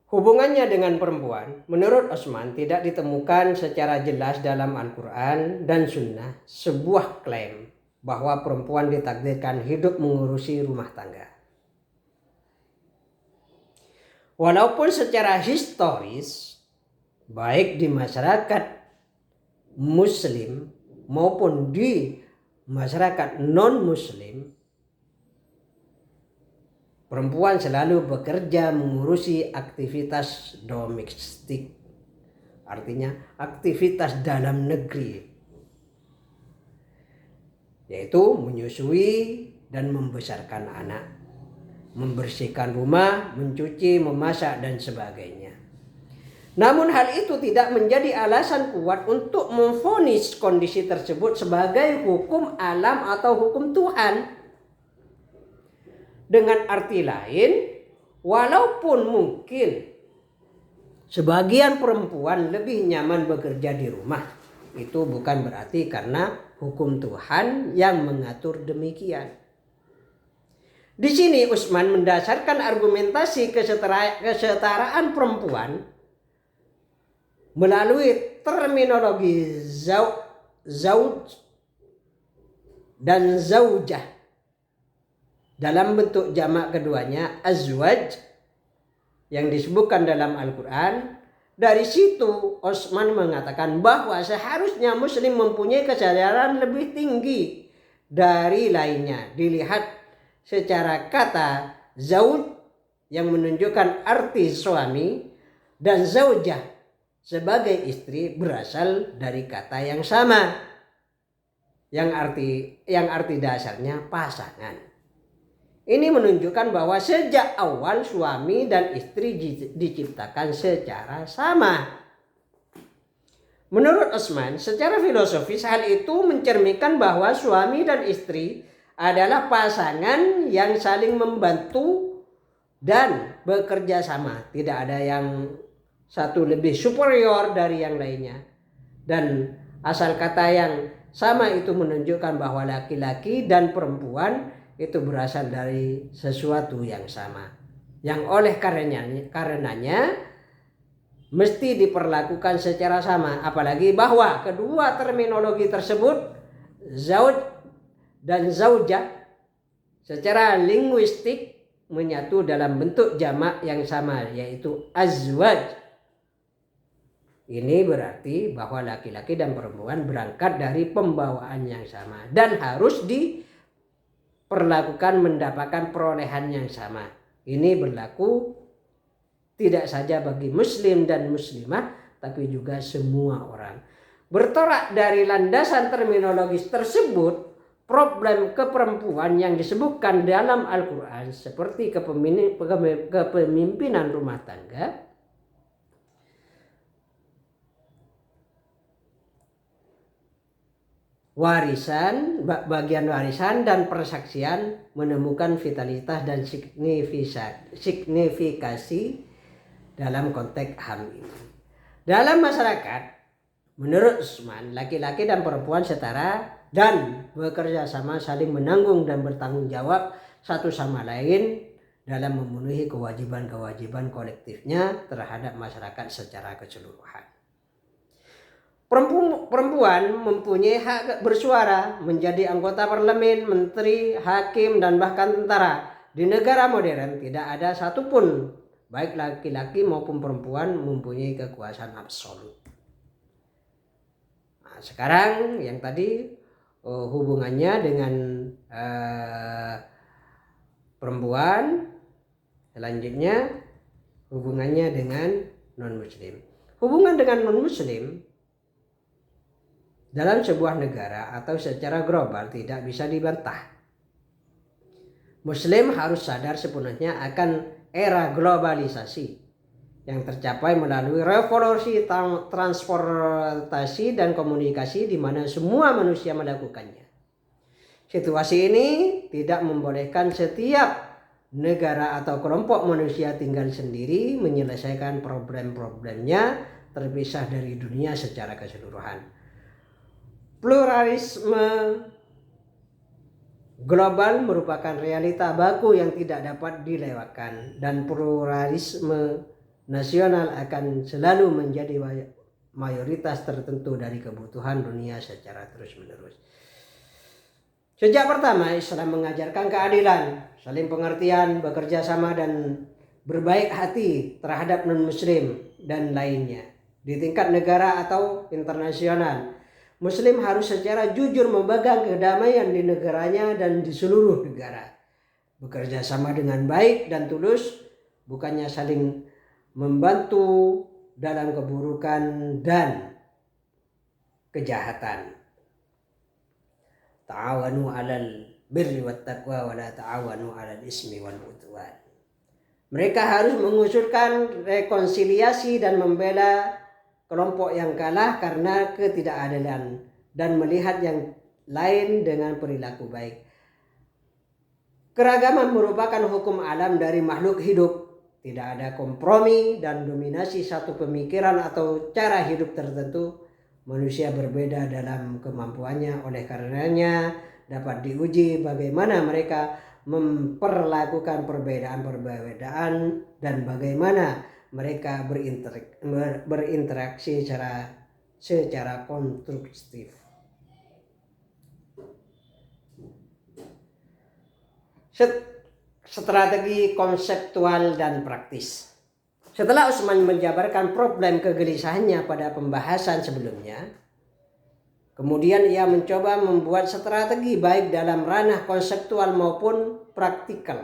Hubungannya dengan perempuan, menurut Utsman, tidak ditemukan secara jelas dalam Al-Quran dan Sunnah sebuah klaim bahwa perempuan ditakdirkan hidup mengurusi rumah tangga. Walaupun secara historis baik di masyarakat muslim maupun di masyarakat non-muslim, perempuan selalu bekerja mengurusi aktivitas domestik, artinya aktivitas dalam negeri, yaitu menyusui dan membesarkan anak, membersihkan rumah, mencuci, memasak, dan sebagainya. Namun hal itu tidak menjadi alasan kuat untuk memvonis kondisi tersebut sebagai hukum alam atau hukum Tuhan. Dengan arti lain, walaupun mungkin sebagian perempuan lebih nyaman bekerja di rumah, itu bukan berarti karena hukum Tuhan yang mengatur demikian. Di sini Utsman mendasarkan argumentasi kesetaraan perempuan melalui terminologi zauj dan zaujah. Dalam bentuk jamak keduanya azwaj yang disebutkan dalam Al-Quran. Dari situ Utsman mengatakan bahwa seharusnya muslim mempunyai kesadaran lebih tinggi dari lainnya. Dilihat secara kata zauj yang menunjukkan arti suami dan zaujah sebagai istri berasal dari kata yang sama, yang arti dasarnya pasangan. Ini menunjukkan bahwa sejak awal suami dan istri diciptakan secara sama. Menurut Utsman, secara filosofis hal itu mencerminkan bahwa suami dan istri adalah pasangan yang saling membantu dan bekerja sama. Tidak ada yang satu lebih superior dari yang lainnya. Dan asal kata yang sama itu menunjukkan bahwa laki-laki dan perempuan itu berasal dari sesuatu yang sama, yang oleh karenanya mesti diperlakukan secara sama. Apalagi bahwa kedua terminologi tersebut, zauj dan zaujah, secara linguistik menyatu dalam bentuk jamak yang sama, yaitu azwaj. Ini berarti bahwa laki-laki dan perempuan berangkat dari pembawaan yang sama dan harus diperlakukan mendapatkan perolehan yang sama. Ini berlaku tidak saja bagi muslim dan muslimah, tapi juga semua orang. Bertolak dari landasan terminologis tersebut, problem keperempuan yang disebutkan dalam Al-Quran seperti kepemimpinan rumah tangga, bagian warisan dan persaksian menemukan vitalitas dan signifikasi dalam konteks HAM ini. Dalam masyarakat, menurut Utsman, laki-laki dan perempuan setara dan bekerja sama, saling menanggung dan bertanggung jawab satu sama lain dalam memenuhi kewajiban-kewajiban kolektifnya terhadap masyarakat secara keseluruhan. Perempuan mempunyai hak bersuara, menjadi anggota parlemen, menteri, hakim, dan bahkan tentara. Di negara modern tidak ada satupun, baik laki-laki maupun perempuan, mempunyai kekuasaan absolut. Nah, sekarang yang tadi hubungannya dengan perempuan, selanjutnya hubungannya dengan non-muslim. Hubungan dengan non-muslim dalam sebuah negara atau secara global tidak bisa dibantah. Muslim harus sadar sepenuhnya akan era globalisasi yang tercapai melalui revolusi transportasi dan komunikasi di mana semua manusia melakukannya. Situasi ini tidak membolehkan setiap negara atau kelompok manusia tinggal sendiri menyelesaikan problem-problemnya terpisah dari dunia secara keseluruhan. Pluralisme global merupakan realita baku yang tidak dapat dilewatkan, dan pluralisme nasional akan selalu menjadi mayoritas tertentu dari kebutuhan dunia secara terus-menerus. Sejak pertama Islam mengajarkan keadilan, saling pengertian, bekerja sama, dan berbaik hati terhadap non-muslim dan lainnya. di tingkat negara atau internasional. Muslim harus secara jujur memegang kedamaian di negaranya dan di seluruh negara. Bekerja sama dengan baik dan tulus, bukannya saling membantu dalam keburukan dan kejahatan. Ta'awanu 'alal birri wat taqwa wa la ta'awanu 'alal ismi wal 'udwan. Mereka harus mengusulkan rekonsiliasi dan membela kelompok yang kalah karena ketidakadilan dan melihat yang lain dengan perilaku baik. Keragaman merupakan hukum alam dari makhluk hidup. Tidak ada kompromi dan dominasi satu pemikiran atau cara hidup tertentu. Manusia berbeda dalam kemampuannya, oleh karenanya dapat diuji bagaimana mereka memperlakukan perbedaan-perbedaan dan bagaimana mereka berinteraksi secara konstruktif. Strategi konseptual dan praktis. Setelah Utsman menjabarkan problem kegelisahannya pada pembahasan sebelumnya, kemudian ia mencoba membuat strategi baik dalam ranah konseptual maupun praktikal.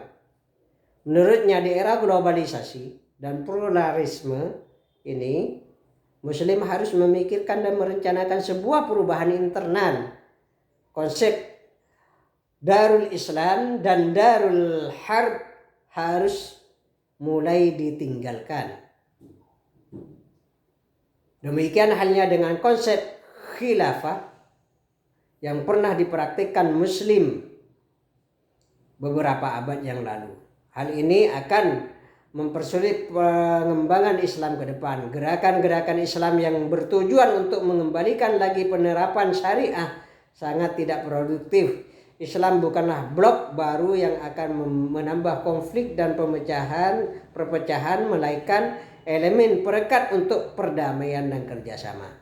Menurutnya di era globalisasi dan pluralisme ini, Muslim harus memikirkan dan merencanakan sebuah perubahan internal. Konsep Darul Islam dan Darul Harb harus mulai ditinggalkan. Demikian halnya dengan konsep khilafah yang pernah dipraktikkan Muslim beberapa abad yang lalu. Hal ini akan mempersulit pengembangan Islam ke depan. Gerakan-gerakan Islam yang bertujuan untuk mengembalikan lagi penerapan syariah sangat tidak produktif. Islam bukanlah blok baru yang akan menambah konflik dan perpecahan, melainkan elemen perekat untuk perdamaian dan kerjasama.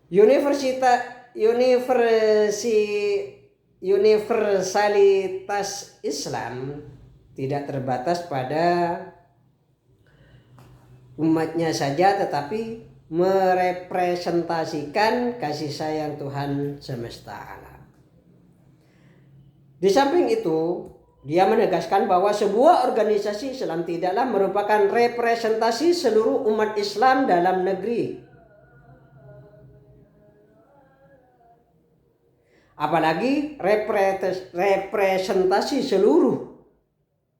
Universalitas Islam tidak terbatas pada umatnya saja, tetapi merepresentasikan kasih sayang Tuhan semesta alam. Di samping itu, dia menegaskan bahwa sebuah organisasi Islam tidaklah merupakan representasi seluruh umat Islam dalam negeri, apalagi representasi seluruh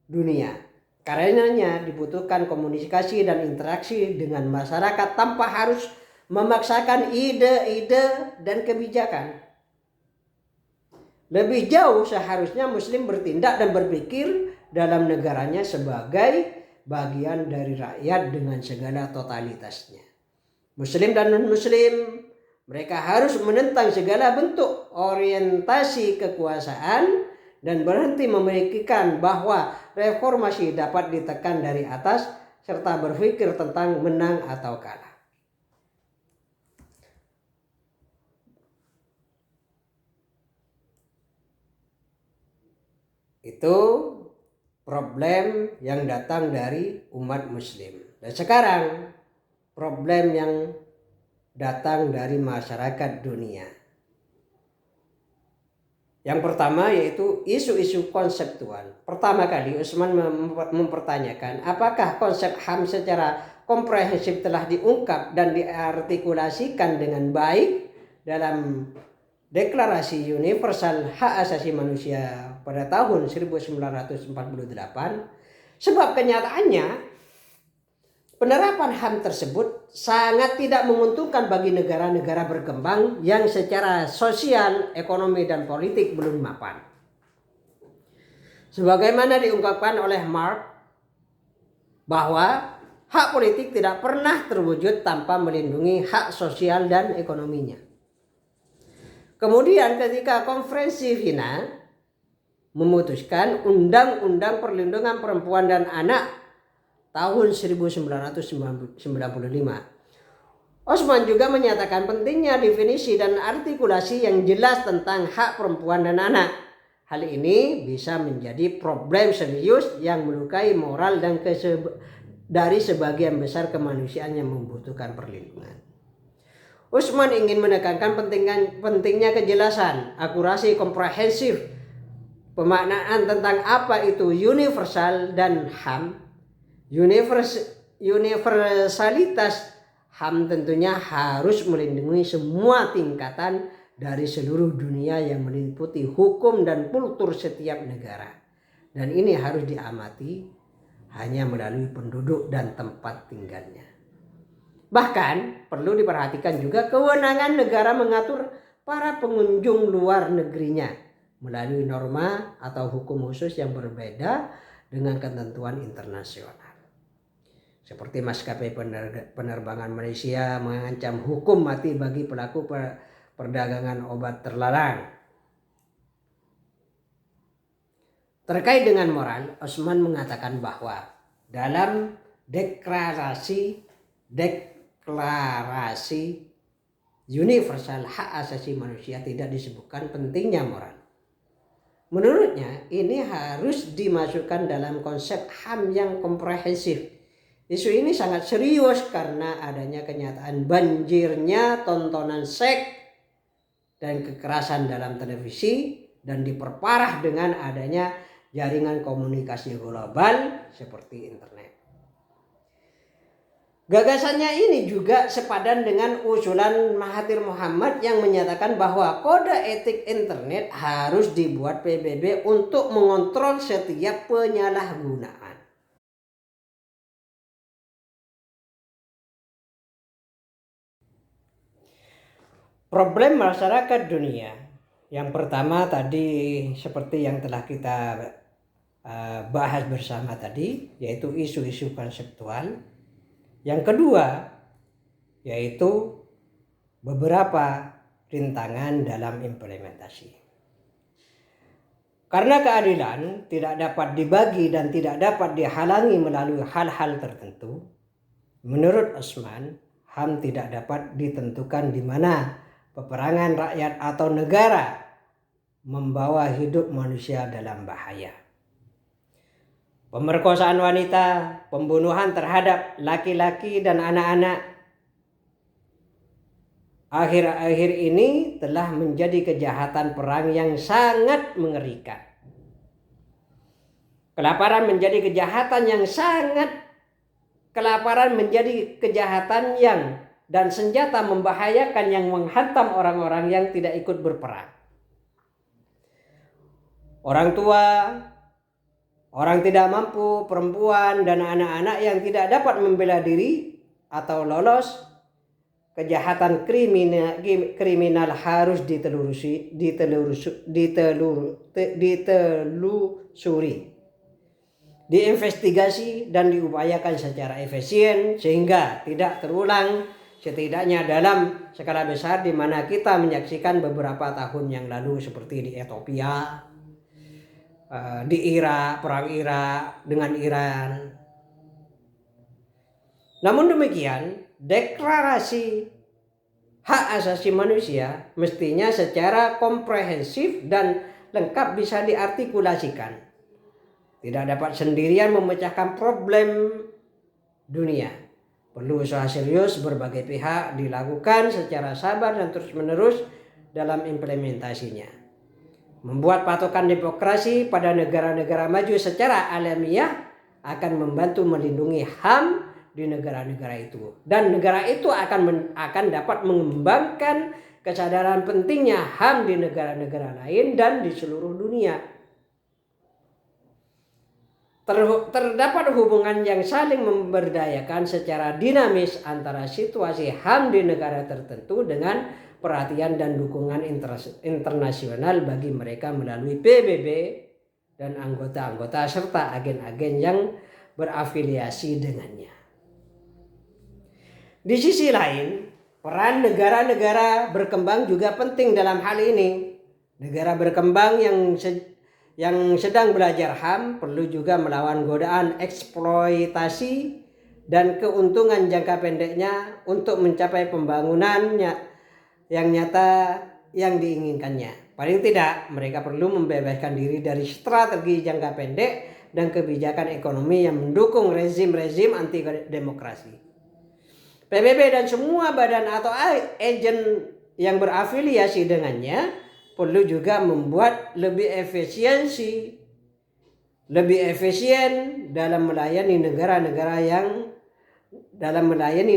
dunia. Karenanya dibutuhkan komunikasi dan interaksi dengan masyarakat tanpa harus memaksakan ide-ide dan kebijakan. Lebih jauh seharusnya Muslim bertindak dan berpikir dalam negaranya sebagai bagian dari rakyat dengan segala totalitasnya. Muslim dan non-Muslim, mereka harus menentang segala bentuk orientasi kekuasaan dan berhenti memikirkan bahwa reformasi dapat ditekan dari atas serta berpikir tentang menang atau kalah. Itu problem yang datang dari umat Muslim. Dan sekarang problem yang datang dari masyarakat dunia. Yang pertama yaitu isu-isu konseptual. Pertama kali Utsman mempertanyakan apakah konsep HAM secara komprehensif telah diungkap dan diartikulasikan dengan baik dalam Deklarasi Universal Hak Asasi Manusia pada tahun 1948. Sebab kenyataannya penerapan HAM tersebut sangat tidak menguntungkan bagi negara-negara berkembang yang secara sosial, ekonomi, dan politik belum mapan. Sebagaimana diungkapkan oleh Marx bahwa hak politik tidak pernah terwujud tanpa melindungi hak sosial dan ekonominya. Kemudian ketika Konferensi Wina memutuskan Undang-Undang Perlindungan Perempuan dan Anak tahun 1995, Utsman juga menyatakan pentingnya definisi dan artikulasi yang jelas tentang hak perempuan dan anak. Hal ini bisa menjadi problem serius yang melukai moral dan dari sebagian besar kemanusiaan yang membutuhkan perlindungan. Usman ingin menekankan pentingnya kejelasan, akurasi, komprehensif, pemaknaan tentang apa itu universal dan HAM. Universalitas HAM tentunya harus melindungi semua tingkatan dari seluruh dunia yang meliputi hukum dan kultur setiap negara. Dan ini harus diamati hanya melalui penduduk dan tempat tinggalnya. Bahkan perlu diperhatikan juga kewenangan negara mengatur para pengunjung luar negerinya melalui norma atau hukum khusus yang berbeda dengan ketentuan internasional. Seperti maskapai penerbangan Malaysia mengancam hukum mati bagi pelaku perdagangan obat terlarang. Terkait dengan moral, Usman mengatakan bahwa dalam deklarasi universal hak asasi manusia tidak disebutkan pentingnya moral. Menurutnya, ini harus dimasukkan dalam konsep HAM yang komprehensif. Isu ini sangat serius karena adanya kenyataan banjirnya tontonan seks dan kekerasan dalam televisi dan diperparah dengan adanya jaringan komunikasi global seperti internet. Gagasannya ini juga sepadan dengan usulan Mahathir Mohamad yang menyatakan bahwa kode etik internet harus dibuat PBB untuk mengontrol setiap penyalahgunaan. Problem masyarakat dunia yang pertama tadi seperti yang telah kita bahas bersama tadi, yaitu isu-isu konseptual. Yang kedua yaitu beberapa rintangan dalam implementasi. Karena keadilan tidak dapat dibagi dan tidak dapat dihalangi melalui hal-hal tertentu, menurut Usman, HAM tidak dapat ditentukan di mana peperangan rakyat atau negara membawa hidup manusia dalam bahaya. Pemerkosaan wanita, pembunuhan terhadap laki-laki dan anak-anak akhir-akhir ini telah menjadi kejahatan perang yang sangat mengerikan. Kelaparan menjadi kejahatan yang dan senjata membahayakan yang menghantam orang-orang yang tidak ikut berperang. Orang tua, orang tidak mampu, perempuan, dan anak-anak yang tidak dapat membela diri atau lolos, kejahatan kriminal harus ditelusuri, diinvestigasi dan diupayakan secara efisien sehingga tidak terulang, setidaknya dalam skala besar di mana kita menyaksikan beberapa tahun yang lalu seperti di Ethiopia, di Irak, perang Irak dengan Iran. Namun demikian, deklarasi hak asasi manusia mestinya secara komprehensif dan lengkap bisa diartikulasikan. Tidak dapat sendirian memecahkan problem dunia. Perlu usaha serius berbagai pihak dilakukan secara sabar dan terus-menerus dalam implementasinya. Membuat patokan demokrasi pada negara-negara maju secara alamiah akan membantu melindungi HAM di negara-negara itu. Dan negara itu akan dapat mengembangkan kesadaran pentingnya HAM di negara-negara lain dan di seluruh dunia. Terdapat hubungan yang saling memberdayakan secara dinamis antara situasi HAM di negara tertentu dengan perhatian dan dukungan internasional bagi mereka melalui PBB dan anggota-anggota serta agen-agen yang berafiliasi dengannya. Di sisi lain, peran negara-negara berkembang juga penting dalam hal ini. Negara berkembang yang sedang belajar HAM perlu juga melawan godaan eksploitasi dan keuntungan jangka pendeknya untuk mencapai pembangunannya yang nyata yang diinginkannya. Paling tidak mereka perlu membebaskan diri dari strategi jangka pendek dan kebijakan ekonomi yang mendukung rezim-rezim anti demokrasi. PBB dan semua badan atau agen yang berafiliasi dengannya perlu juga membuat lebih efisien dalam melayani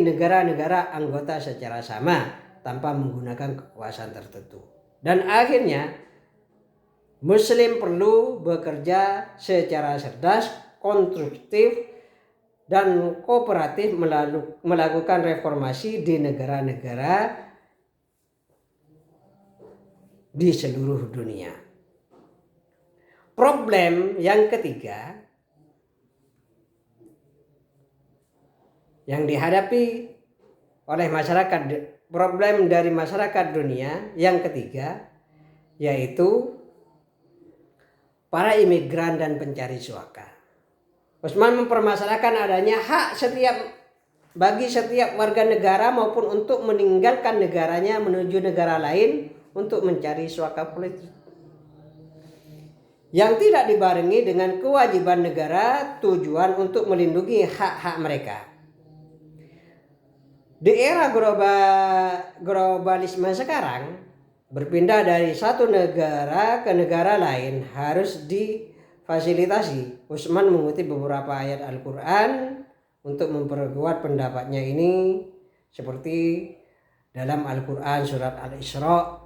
negara-negara anggota secara sama tanpa menggunakan kekuasaan tertentu. Dan akhirnya Muslim perlu bekerja secara cerdas, konstruktif, dan kooperatif melakukan reformasi di negara-negara di seluruh dunia. Problem yang ketiga yang dihadapi oleh problem dari masyarakat dunia yang ketiga yaitu para imigran dan pencari suaka. Utsman mempermasalahkan adanya hak bagi setiap warga negara maupun untuk meninggalkan negaranya menuju negara lain untuk mencari suaka politik yang tidak dibarengi dengan kewajiban negara tujuan untuk melindungi hak-hak mereka. Di era globalisme sekarang, berpindah dari satu negara ke negara lain harus difasilitasi. Utsman mengutip beberapa ayat Al-Quran untuk memperkuat pendapatnya ini, seperti dalam Al-Quran surat Al-Isra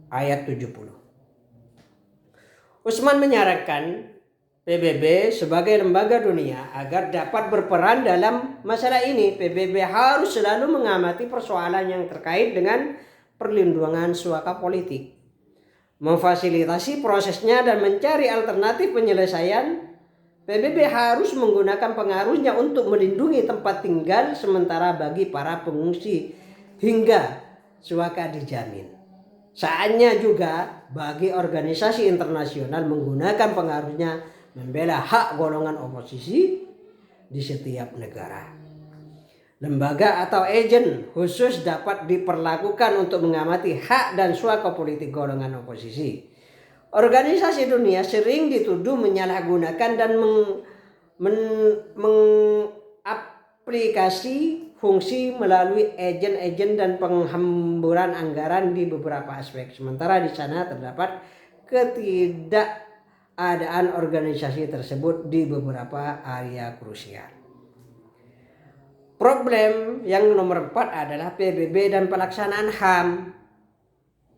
ayat 70. Utsman menyarankan PBB sebagai lembaga dunia agar dapat berperan dalam masalah ini. PBB harus selalu mengamati persoalan yang terkait dengan perlindungan suaka politik, memfasilitasi prosesnya dan mencari alternatif penyelesaian. PBB harus menggunakan pengaruhnya untuk melindungi tempat tinggal sementara bagi para pengungsi hingga suaka dijamin. Saatnya juga bagi organisasi internasional menggunakan pengaruhnya membela hak golongan oposisi di setiap negara. Lembaga atau agen khusus dapat diperlakukan untuk mengamati hak dan suaka politik golongan oposisi. Organisasi dunia sering dituduh menyalahgunakan dan mengaplikasi fungsi melalui agen-agen dan penghamburan anggaran di beberapa aspek. Sementara di sana terdapat ketidakadaan organisasi tersebut di beberapa area krusial. Problem yang nomor 4 adalah PBB dan pelaksanaan HAM.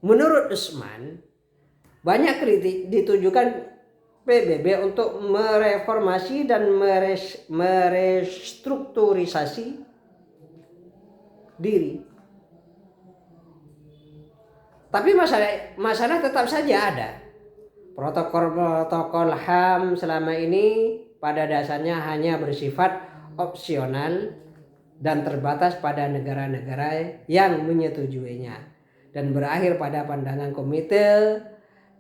Menurut Utsman, banyak kritik ditujukan PBB untuk mereformasi dan merestrukturisasi diri. Tapi masalah tetap saja ada. Protokol HAM selama ini pada dasarnya hanya bersifat opsional dan terbatas pada negara-negara yang menyetujuinya dan berakhir pada pandangan komite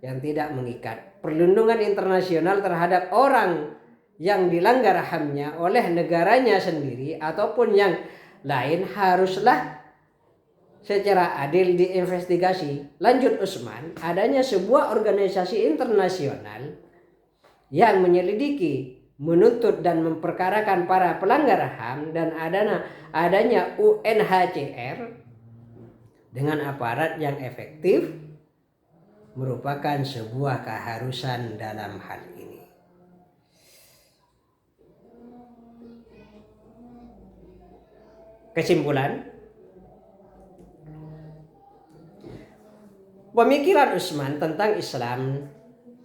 yang tidak mengikat. Perlindungan internasional terhadap orang yang dilanggar HAM-nya oleh negaranya sendiri ataupun yang lain haruslah secara adil diinvestigasi. Lanjut Utsman, adanya sebuah organisasi internasional yang menyelidiki, menuntut dan memperkarakan para pelanggar HAM dan adanya UNHCR dengan aparat yang efektif merupakan sebuah keharusan dalam hal ini. Kesimpulan, pemikiran Utsman tentang Islam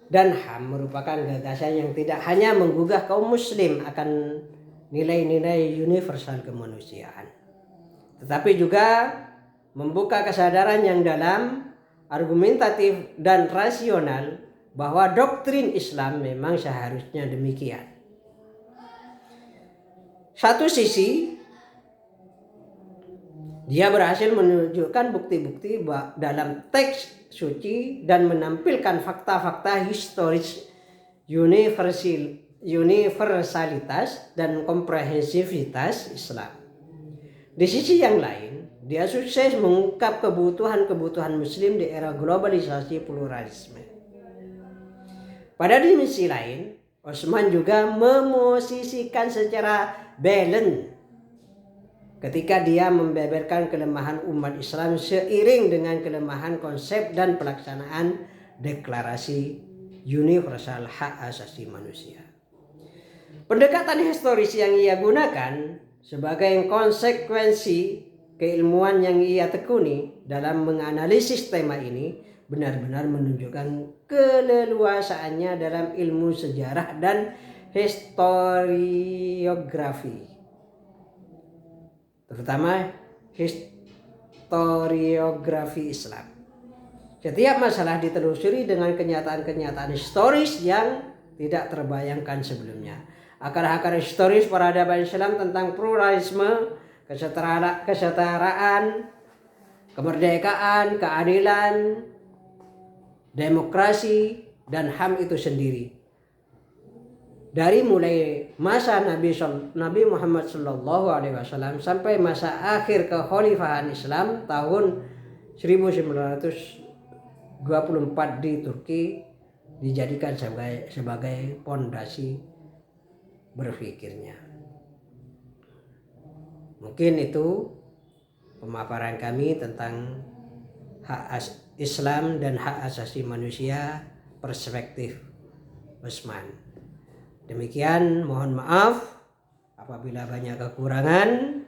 dan HAM merupakan gagasan yang tidak hanya menggugah kaum muslim akan nilai-nilai universal kemanusiaan, tetapi juga membuka kesadaran yang dalam, argumentatif dan rasional bahwa doktrin Islam memang seharusnya demikian. Satu sisi, dia berhasil menunjukkan bukti-bukti dalam teks suci dan menampilkan fakta-fakta historis universalitas dan komprehensivitas Islam. Di sisi yang lain, Dia sukses mengungkap kebutuhan-kebutuhan muslim di era globalisasi pluralisme. Pada dimensi lain, Utsman juga memosisikan secara balance ketika dia membeberkan kelemahan umat Islam seiring dengan kelemahan konsep dan pelaksanaan deklarasi universal hak asasi manusia. Pendekatan historis yang ia gunakan sebagai konsekuensi keilmuan yang ia tekuni dalam menganalisis tema ini benar-benar menunjukkan keleluasaannya dalam ilmu sejarah dan historiografi, terutama historiografi Islam. Setiap masalah ditelusuri dengan kenyataan-kenyataan historis yang tidak terbayangkan sebelumnya. Akar-akar historis peradaban Islam tentang pluralisme, kesetaraan, kemerdekaan, keadilan, demokrasi, dan HAM itu sendiri. Dari mulai masa Nabi Muhammad SAW sampai masa akhir kekhalifahan Islam tahun 1924 di Turki dijadikan sebagai pondasi berpikirnya. Mungkin itu pemaparan kami tentang hak Islam dan hak asasi manusia perspektif Utsman. Demikian, mohon maaf apabila banyak kekurangan.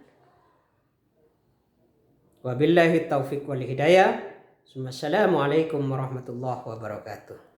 Wabillahi taufiq wal hidayah. Assalamualaikum warahmatullahi wabarakatuh.